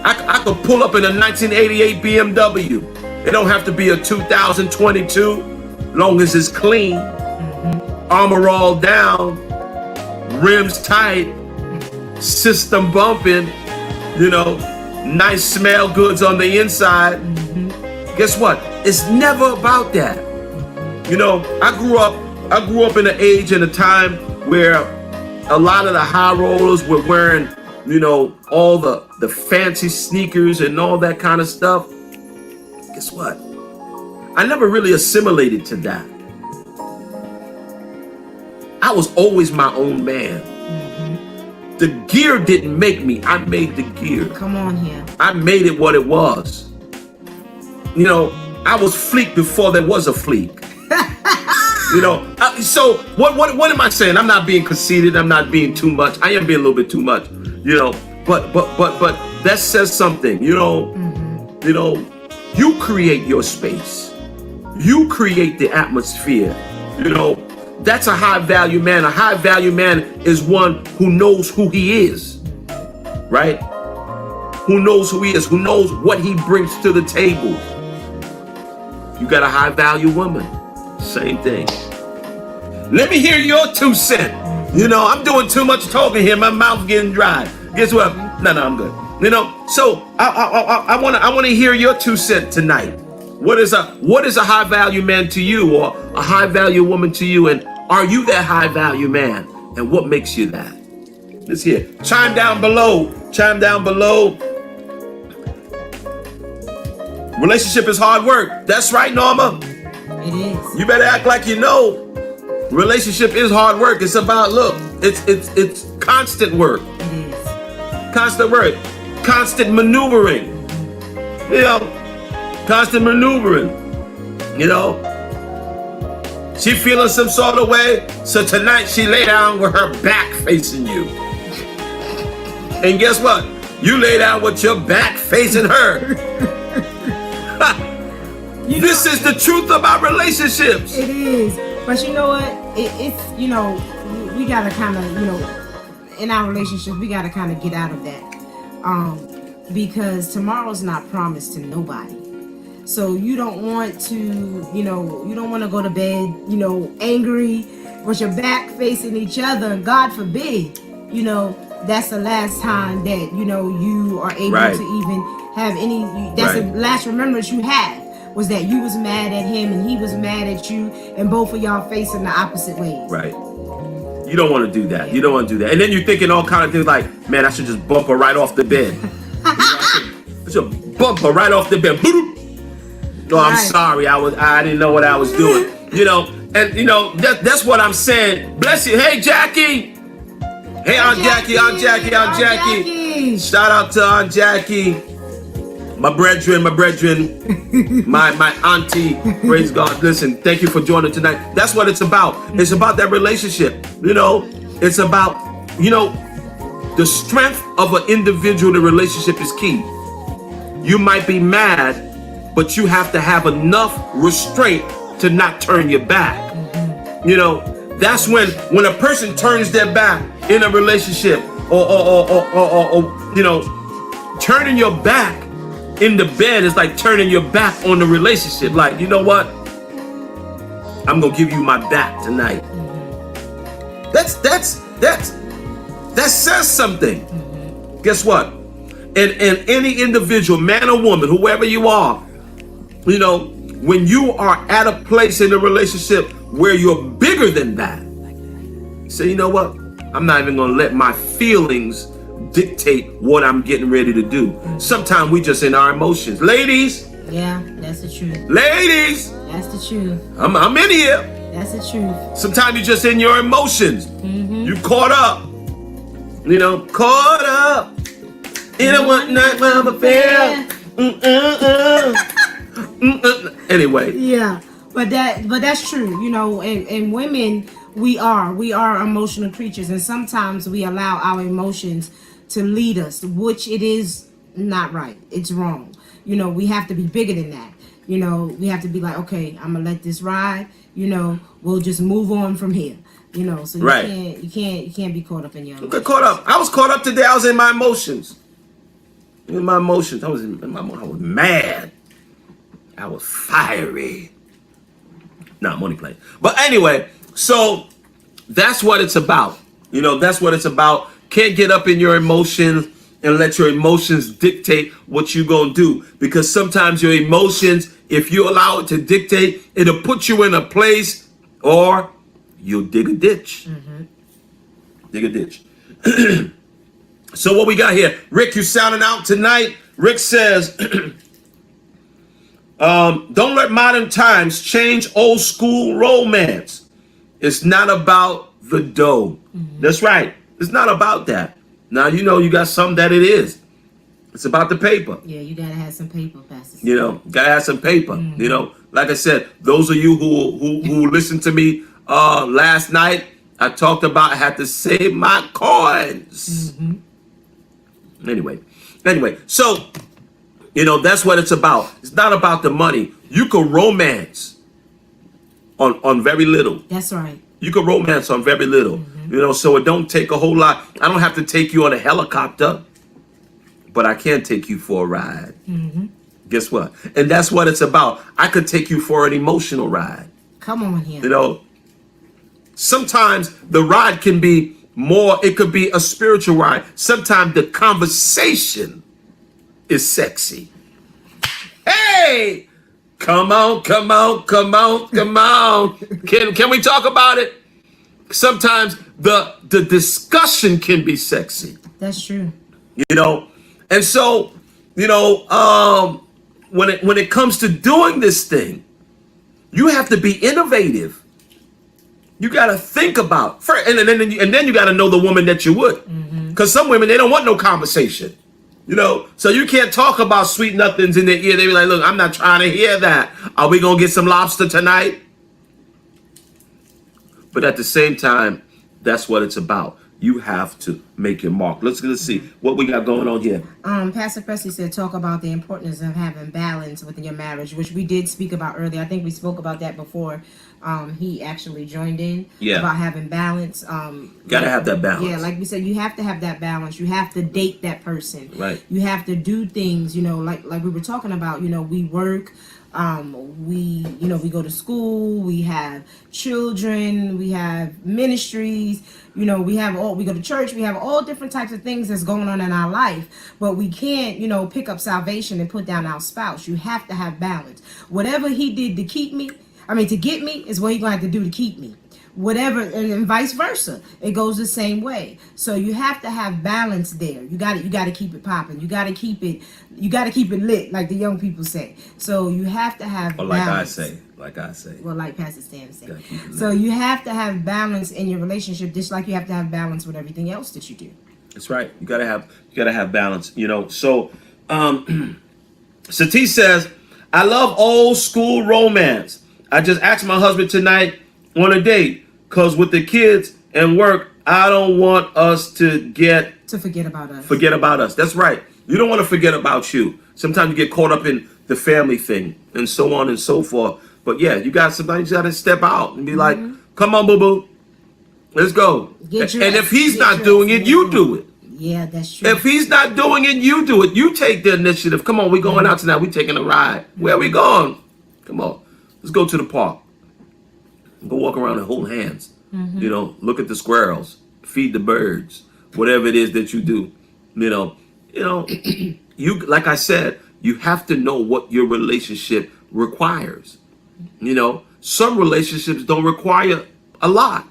I could pull up in a 1988 BMW. It don't have to be a 2022, long as it's clean, armor all down, rims tight, system bumping, you know, nice smell goods on the inside. Guess what? It's never about that. You know, I grew up in an age and a time where a lot of the high rollers were wearing, you know, all the fancy sneakers and all that kind of stuff. Guess what? I never really assimilated to that. I was always my own man. The gear didn't make me. I made the gear. Come on here. I made it what it was. You know, I was fleek before there was a fleek. You know, so what am I saying? I'm not being conceited. I'm not being too much. I am being a little bit too much. You know, but that says something. You know, you know, you create your space. You create the atmosphere. You know, that's a high value man. A high value man is one who knows who he is, right? Who knows who he is, who knows what he brings to the table. You got a high value woman, same thing. Let me hear your 2 cents. You know, I'm doing too much talking here. My mouth's getting dry. Guess what? No, I'm good. You know, so I want to hear your 2 cents tonight. What is a high value man to you, or a high value woman to you, and are you that high value man? And what makes you that? Let's hear. Chime down below. Chime down below. Relationship is hard work. That's right, Norma. It is. You better act like you know. Relationship is hard work. It's about, look, it's constant work. It is. Constant work. Constant maneuvering. You know, constant maneuvering. You know, she feeling some sort of way, so tonight she lay down with her back facing you. And guess what? You lay down with your back facing her. This is the truth about relationships. It is. But you know what? It's, you know, we got to kind of, you know, in our relationship, we got to kind of get out of that. Because tomorrow's not promised to nobody. So you don't want to, you know, you don't want to go to bed, you know, angry with your back facing each other. God forbid, you know, that's the last time that, you know, you are able to even have any, that's the last remembrance you have, was that you was mad at him and he was mad at you, and both of y'all facing the opposite ways. Right. You don't want to do that. You don't want to do that. And then you're thinking all kind of things like, man, I should just bump her right off the bed. I should bump her right off the bed. No, I'm sorry. I didn't know what I was doing. You know, and you know, that's what I'm saying. Bless you. Hey, Jackie. Hey, Aunt Jackie. Shout out to Aunt Jackie. My brethren, my auntie, praise God. Listen, thank you for joining tonight. That's what it's about. It's about that relationship. You know, it's about, you know, the strength of an individual in a relationship is key. You might be mad, but you have to have enough restraint to not turn your back. You know, that's when a person turns their back in a relationship, or you know, turning your back in the bed is like turning your back on the relationship. Like, you know what? I'm gonna give you my back tonight. That's That says something. Guess what? And any individual, man or woman, whoever you are, you know, when you are at a place in a relationship where you're bigger than that, say, you know what? I'm not even going to let my feelings dictate what I'm getting ready to do. Sometimes we just in our emotions. Ladies. Yeah, that's the truth. Ladies. That's the truth. I'm in here. That's the truth. Sometimes you're just in your emotions. You caught up. You know, caught up in a one night love affair. Anyway. Yeah, but that's true. You know, and women, we are emotional creatures, and sometimes we allow our emotions to lead us, which it is not right. It's wrong. You know, we have to be bigger than that. You know, we have to be like, okay, I'm gonna let this ride. You know, we'll just move on from here. You know, so you can't be caught up in your emotions. Get caught up. I was caught up today. I was in my emotions. In my emotions. I was mad. I was fiery. No, I'm only playing. But anyway, so that's what it's about. You know, that's what it's about. Can't get up in your emotions and let your emotions dictate what you're going to do. Because sometimes your emotions, if you allow it to dictate, it'll put you in a place or you'll dig a ditch. Dig a ditch. So what we got here? Rick, you sounding out tonight? Rick says, don't let modern times change old school romance. It's not about the dough. That's right. It's not about that. Now, you know, you got something that it is. It's about the paper. Yeah, you gotta have some paper, Pastor. You know, gotta have some paper. You know, like I said, those of you who listened to me last night, I talked about I had to save my coins. Anyway, so you know, that's what it's about. It's not about the money. You can romance on very little. That's right. You can romance on very little. You know, so it don't take a whole lot. I don't have to take you on a helicopter, but I can take you for a ride. Guess what? And that's what it's about. I could take you for an emotional ride. Come on here. You know, sometimes the ride can be more, it could be a spiritual ride. Sometimes the conversation is sexy. Hey, come on. Can we talk about it? Sometimes the discussion can be sexy. That's true. You know, and so, you know, when it comes to doing this thing, you have to be innovative. You got to think about first, and then you got to know the woman that you would, because some women, they don't want no conversation. You know, so you can't talk about sweet nothings in their ear. They be like, look, I'm not trying to hear that. Are we gonna get some lobster tonight? But at the same time, that's what it's about. You have to make your mark. Let's see what we got going on here. Pastor Presley said, talk about the importance of having balance within your marriage, which we did speak about earlier. I think we spoke about that before he actually joined in. About having balance. Gotta have that balance. Yeah, like we said, you have to have that balance. You have to date that person. Right. You have to do things, you know, like we were talking about, you know, we work. We go to school, we have children, we have ministries, you know, we go to church, we have all different types of things that's going on in our life, but we can't, you know, pick up salvation and put down our spouse. You have to have balance. Whatever he did to get me is what he's going to have to do to keep me. Whatever, and vice versa, it goes the same way. So you have to have balance there. You got to keep it popping. You got to keep it lit, like the young people say. So you have to have balance. Like I say. Well, like Pastor Stan said. So you have to have balance in your relationship, just like you have to have balance with everything else that you do. That's right. You gotta have balance. You know. So, Sati says, I love old school romance. I just asked my husband tonight on a date, because with the kids and work, I don't want us to forget about us. That's right. You don't want to forget about you. Sometimes you get caught up in the family thing and so on and so forth. But yeah, sometimes you got to step out and be like, come on, boo-boo. Let's go. And if he's not doing it, you do it. Yeah, that's true. If he's not doing it, you do it. You take the initiative. Come on, we're going out tonight. We're taking a ride. Where are we going? Come on. Let's go to the park. Go walk around and hold hands. You know, look at the squirrels, feed the birds, whatever it is that you do. You like I said, you have to know what your relationship requires. Some relationships don't require a lot.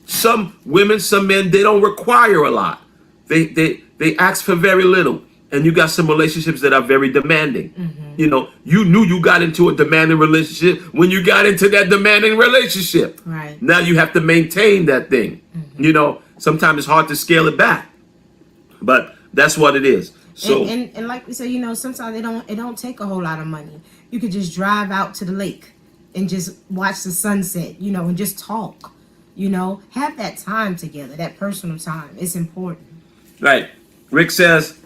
Some women, some men, they don't require a lot. They ask for very little. And you got some relationships that are very demanding. You knew you got into a demanding relationship when you got into that demanding relationship. Right. Now you have to maintain that thing. Sometimes it's hard to scale it back, but that's what it is. So and like we said, sometimes it don't take a whole lot of money. You could just drive out to the lake and just watch the sunset, and just talk. Have that time together, that personal time. It's important. Right. Rick says,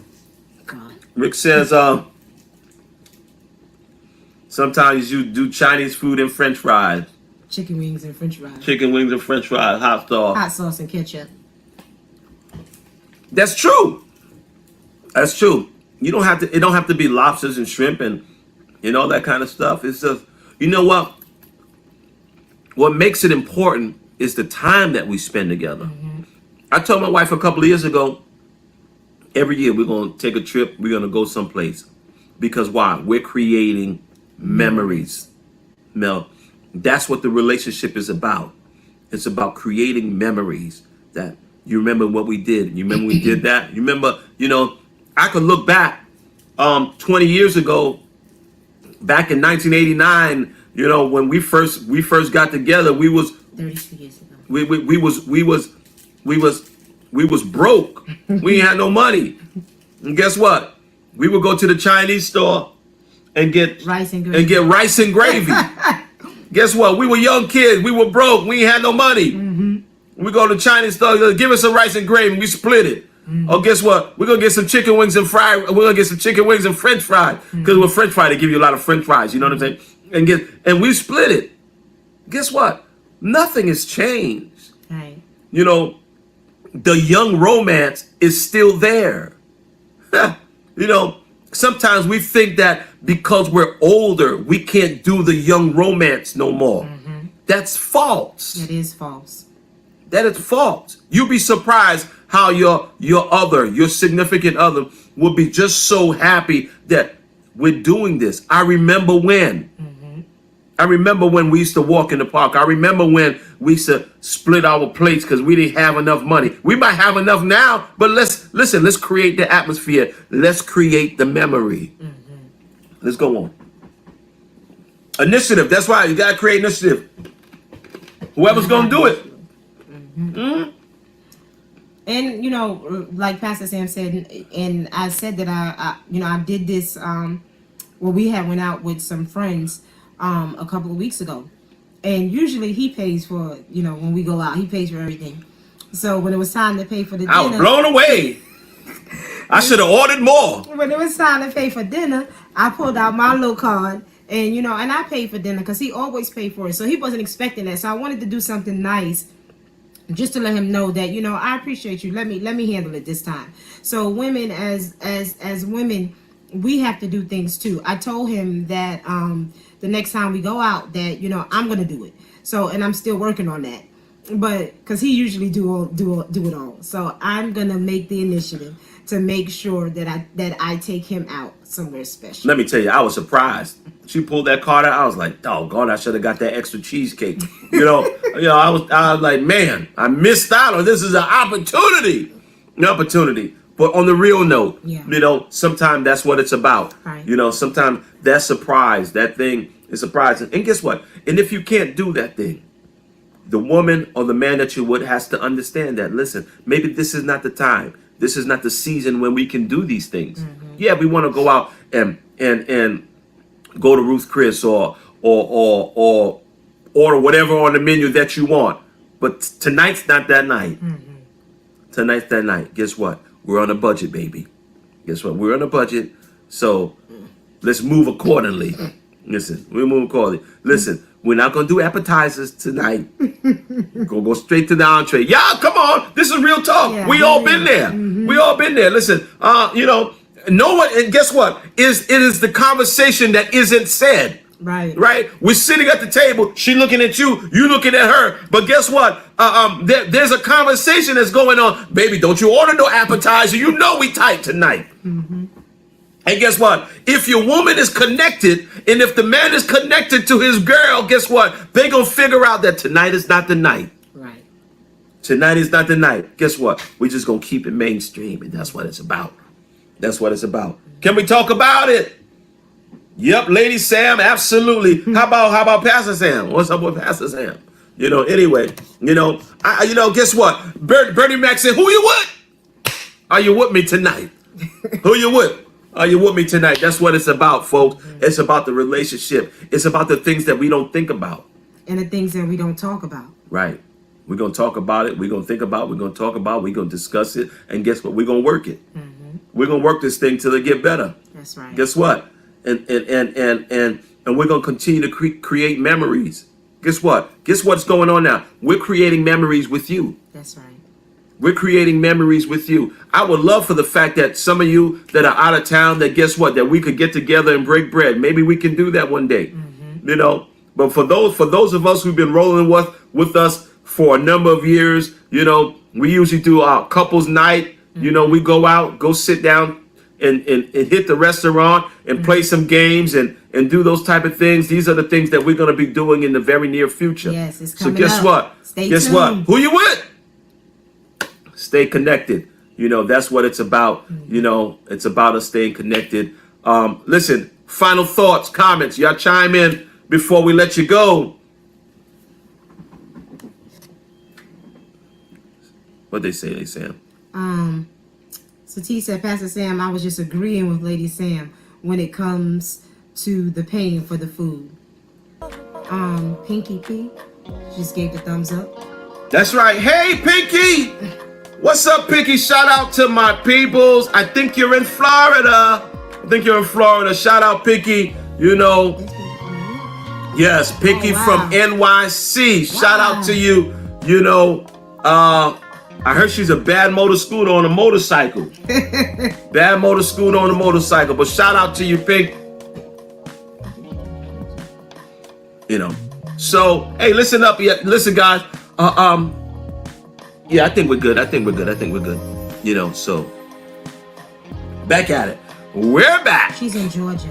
sometimes you do Chinese food and French fries. Chicken wings and French fries. Chicken wings and French fries, hot sauce and ketchup. That's true. That's true. It don't have to be lobsters and shrimp and that kind of stuff. It's just, what makes it important is the time that we spend together. I told my wife a couple of years ago, every year we're going to take a trip, we're going to go someplace. Because why? We're creating memories. Mel, that's what the relationship is about. It's about creating memories that you remember what we did. You remember we did that? You remember, I could look back 20 years ago, back in 1989, when we first got together, we was 32 years ago. We was broke. We ain't had no money. And guess what? We would go to the Chinese store and get rice and gravy. Guess what? We were young kids. We were broke. We ain't had no money. We go to the Chinese store, give us some rice and gravy. We split it. Oh, guess what? We're gonna get some chicken wings and French fries. Because with French fries, they give you a lot of French fries. You know what I'm saying? And we split it. Guess what? Nothing has changed. Right. The young romance is still there. Sometimes we think that because we're older, we can't do the young romance no more. That's false. It is false. That is false. You'll be surprised how your significant other will be just so happy that we're doing this. I remember when we used to walk in the park. I remember when we used to split our plates because we didn't have enough money. We might have enough now, but let's create the atmosphere. Let's create the memory. Let's go on. Initiative. That's why you got to create initiative. Whoever's going to do it. And like Pastor Sam said, and I said that I did this. We had went out with some friends a couple of weeks ago, and usually he pays for when we go out, he pays for everything. So when it was time to pay for the dinner, I was blown away. I should have ordered more. When it was time to pay for dinner, I pulled out my little card. And and I paid for dinner because he always paid for it, so he wasn't expecting that. So I wanted to do something nice, just to let him know that I appreciate you. Let me handle it this time. So women, as women, we have to do things too. I told him that the next time we go out, that I'm gonna do it. So, and I'm still working on that, but because he usually do it all. So I'm gonna make the initiative to make sure that I take him out somewhere special. Let me tell you, I was surprised. She pulled that card out. I was like, doggone, I should have got that extra cheesecake. I was like, man, I missed out on this. Is an opportunity. An opportunity. But on the real note, sometimes that's what it's about. Right. Sometimes that surprise, that thing is surprising. And guess what? And if you can't do that thing, the woman or the man that you're with has to understand that, listen, maybe this is not the time. This is not the season when we can do these things. Yeah, we want to go out and go to Ruth's Chris or order whatever on the menu that you want. But tonight's not that night. Tonight's that night. Guess what? We're on a budget, baby. Guess what? We're on a budget. So let's move accordingly. Listen, we'll move accordingly. Listen, we're not going to do appetizers tonight. We're going to go straight to the entree. Y'all, come on. This is real talk. Yeah, we all been there. We all been there. Listen, no one, and guess what? It is the conversation that isn't said. Right. Right? We're sitting at the table. She looking at you. You looking at her. But guess what? There's a conversation that's going on. Baby, don't you order no appetizer. You know we tight tonight. Mm-hmm. And guess what? If your woman is connected, and if the man is connected to his girl, guess what? They gonna figure out that tonight is not the night. Right. Tonight is not the night. Guess what? We just gonna keep it mainstream, and that's what it's about. That's what it's about. Can we talk about it? Yep, Lady Sam, absolutely. How about Pastor Sam? What's up with Pastor Sam? Anyway, guess what? Bernie Mac said, who you with? Are you with me tonight? Who you with? Are you with me tonight? That's what it's about, folks. It's about the relationship. It's about the things that we don't think about. And the things that we don't talk about. Right. We're going to talk about it. We're going to think about it. We're going to talk about it. We're going to discuss it. And guess what? We're going to work it. Mm-hmm. We're going to work this thing till it get better. That's right. Guess what? And we're going to continue to create memories. Guess what? Guess what's going on now? We're creating memories with you. That's right. We're creating memories with you. I would love for the fact that some of you that are out of town, that guess what? That we could get together and break bread. Maybe we can do that one day. Mm-hmm. But for those of us who've been rolling with us for a number of years, we usually do our couples night. Mm-hmm. We go out, go sit down and hit the restaurant and play some games and do those type of things. These are the things that we're going to be doing in the very near future. Yes, it's coming So guess up. what? Guess what? Who you with? Stay connected. That's what it's about. It's about us staying connected. Listen, final thoughts, comments. Y'all chime in before we let you go. What they say, Sam? So T said, Pastor Sam, I was just agreeing with Lady Sam when it comes to the paying for the food. Pinky P just gave the thumbs up. That's right. Hey, Pinky. What's up, Pinky? Shout out to my peoples. I think you're in Florida. Shout out, Pinky. Yes, Pinky from NYC. Shout out to you. I heard she's a bad motor scooter on a motorcycle. But shout out to you, Pink. So, hey, listen up. Listen, guys. Yeah, I think we're good. So back at it. We're back. She's in Georgia.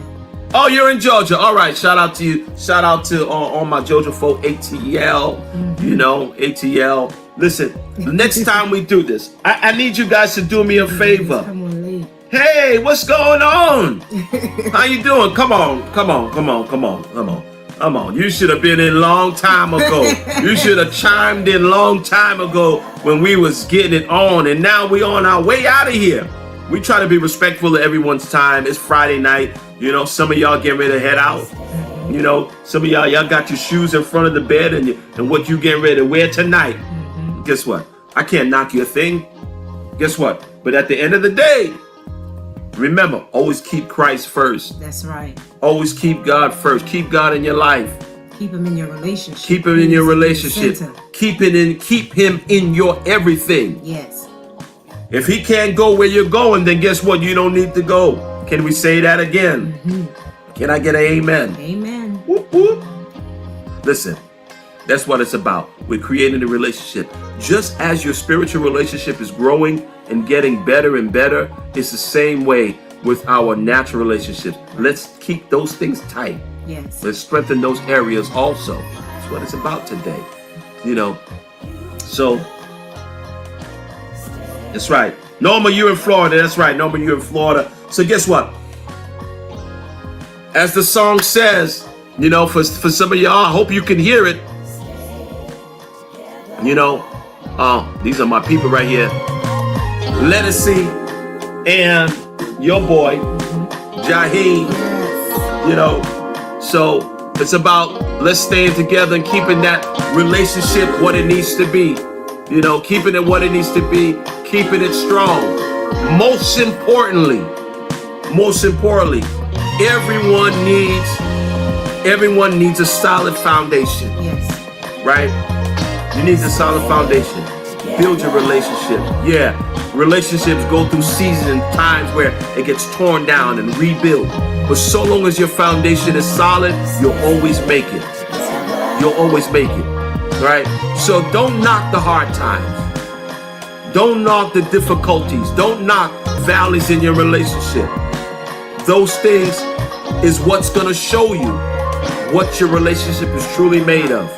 Oh, you're in Georgia. All right. Shout out to you. Shout out to all my Georgia folk, ATL. ATL. Listen, the next time we do this, I need you guys to do me a favor. Come on, late. Hey, what's going on? How you doing? Come on. You should have been in long time ago. You should have chimed in long time ago when we was getting it on. And now we on our way out of here. We try to be respectful of everyone's time. It's Friday night. Some of y'all getting ready to head out. Some of y'all got your shoes in front of the bed and what you getting ready to wear tonight. Guess what? I can't knock your thing. Guess what? But at the end of the day, remember, always keep Christ first. That's right. Always keep God first. Keep God in your life. Keep him in your relationship. Keep him in your relationship. Keep him in your everything. Yes. If he can't go where you're going, then guess what? You don't need to go. Can we say that again? Can I get an amen? Amen. Whoop, whoop. Listen, that's what it's about. We're creating a relationship. Just as your spiritual relationship is growing and getting better and better, it's the same way with our natural relationships. Let's keep those things tight. Yes. Let's strengthen those areas also. That's what it's about today. So that's right. Norma, you're in Florida. That's right. Norma, you're in Florida. So guess what? As the song says, for some of y'all, I hope you can hear it. These are my people right here. Lettucey and your boy, Jaheim. So it's about let's staying together and keeping that relationship what it needs to be. Keeping it what it needs to be, keeping it strong. Most importantly, everyone needs a solid foundation. Yes. Right? You need a solid foundation. Build your relationship. Yeah, relationships go through seasons and times where it gets torn down and rebuilt. But so long as your foundation is solid, you'll always make it. You'll always make it, right? So don't knock the hard times. Don't knock the difficulties. Don't knock valleys in your relationship. Those things is what's going to show you what your relationship is truly made of.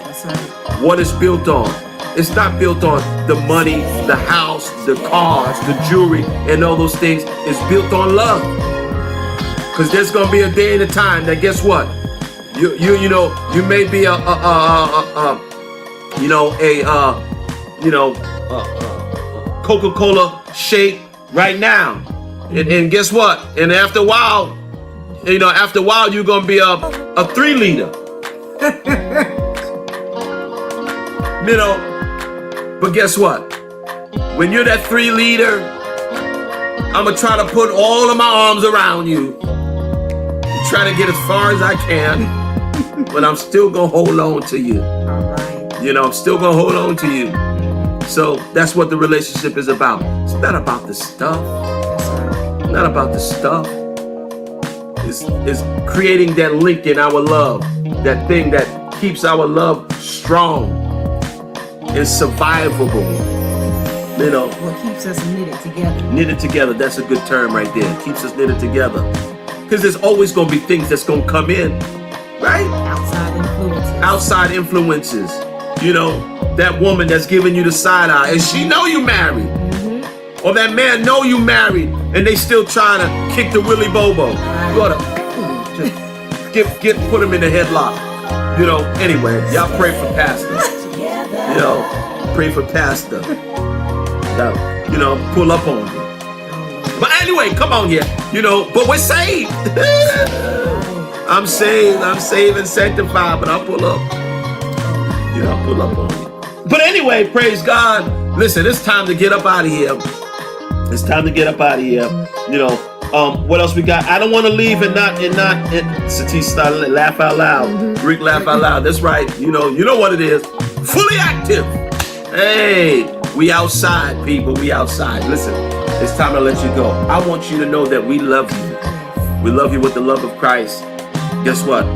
What it's built on. It's not built on the money, the house, the cars, the jewelry, and all those things. It's built on love. Because there's going to be a day and a time that, guess what? You may be a Coca-Cola shake right now, and guess what? And after a while, you're gonna be a 3-liter. But guess what? When you're that 3-liter, I'm gonna try to put all of my arms around you, try to get as far as I can, but I'm still gonna hold on to you. All right. I'm still gonna hold on to you. So that's what the relationship is about. It's not about the stuff. Not about the stuff. It's creating that link in our love, that thing that keeps our love strong and survivable. What keeps us knitted together. Knitted together, that's a good term right there. Keeps us knitted together. Because there's always going to be things that's going to come in, right? Outside influences. That woman that's giving you the side eye, and she know you married. Mm-hmm. Or that man know you married, and they still trying to kick the willy bobo. You ought to put him in the headlock. Anyway, y'all pray for Pastor. Pray for Pastor. Pull up on him. But anyway, come on here. But we're saved. I'm saved and sanctified, but I'll pull up. Pull up on you. But anyway, praise God. Listen, it's time to get up out of here. It's time to get up out of here. What else we got? I don't want to leave and not. Satish started laugh out loud. Rick laugh out loud. That's right. You know what it is. Fully active. Hey, we outside, people. We outside. Listen, it's time to let you go. I want you to know that we love you. We love you with the love of Christ. Guess what?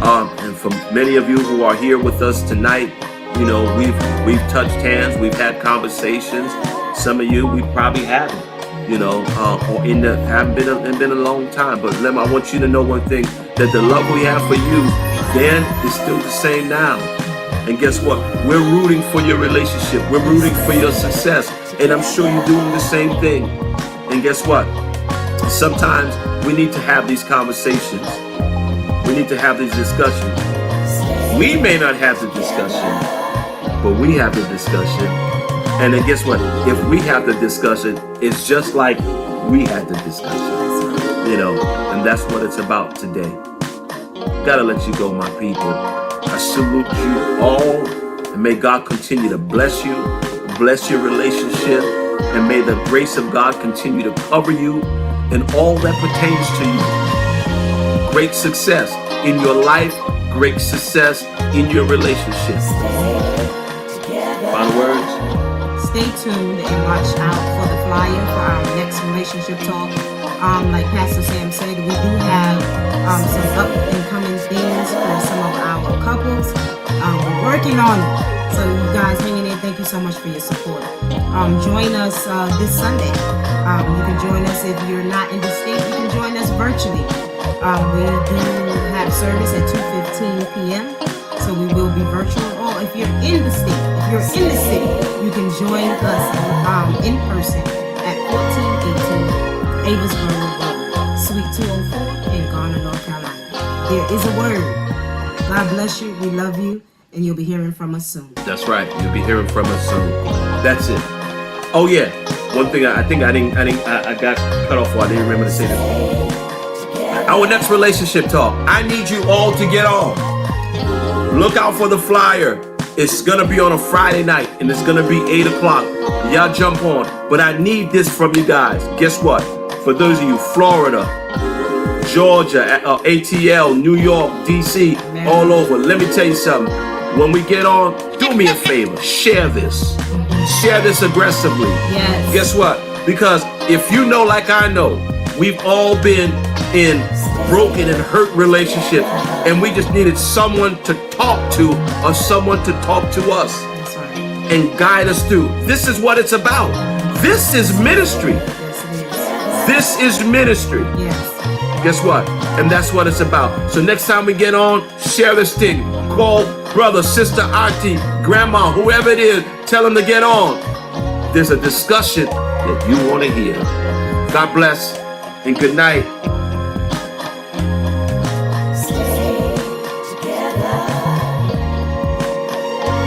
And for many of you who are here with us tonight, we've touched hands, we've had conversations. Some of you we probably haven't, or haven't been a long time. But I want you to know one thing: that the love we have for you then is still the same now. And guess what? We're rooting for your relationship. We're rooting for your success, and I'm sure you're doing the same thing. And guess what? Sometimes we need to have these conversations. We need to have these discussions. We may not have the discussion, but we have the discussion. And then guess what? If we have the discussion, it's just like we had the discussion. And that's what it's about today. Gotta let you go, my people. I salute you all, and may God continue to bless you, bless your relationship, and may the grace of God continue to cover you in all that pertains to you. Great success in your life, great success in your relationships. Final words? Stay tuned and watch out for the flyer for our next relationship talk. Like Pastor Sam said, we do have some up and coming things for some of our couples. We're working on it. So you guys hanging in, thank you so much for your support. Join us this Sunday. You can join us if you're not in the state. You can join us virtually. We do have service at 2:15 p.m. So we will be virtual. Or if you're in the state, you can join us in person at 1418 Avisboro Road, Suite 204 in Garner, North Carolina. There is a word. God bless you. We love you. And you'll be hearing from us soon. That's right. You'll be hearing from us soon. That's it. Oh yeah. One thing I got cut off for. I didn't remember to say this. Our next relationship talk. I need you all to get on. Look out for the flyer. It's gonna be on a Friday night, and it's gonna be 8 o'clock. Y'all jump on. But I need this from you guys. Guess what? For those of you, Florida, Georgia, ATL, New York, DC, all over. Let me tell you something. When we get on, do me a favor. Share this. share this aggressively. Yes. Guess what? Because if you know, like I know, we've all been in broken and hurt relationships, and we just needed someone to talk to or someone to talk to us That's right. and guide us through. This is what it's about. This is ministry. Yes, it is. This is ministry. Yes. Guess what? And that's what it's about. So next time we get on, share this thing. Call brother, sister, auntie, grandma, whoever it is. Tell them to get on. There's a discussion that you want to hear. God bless and good night.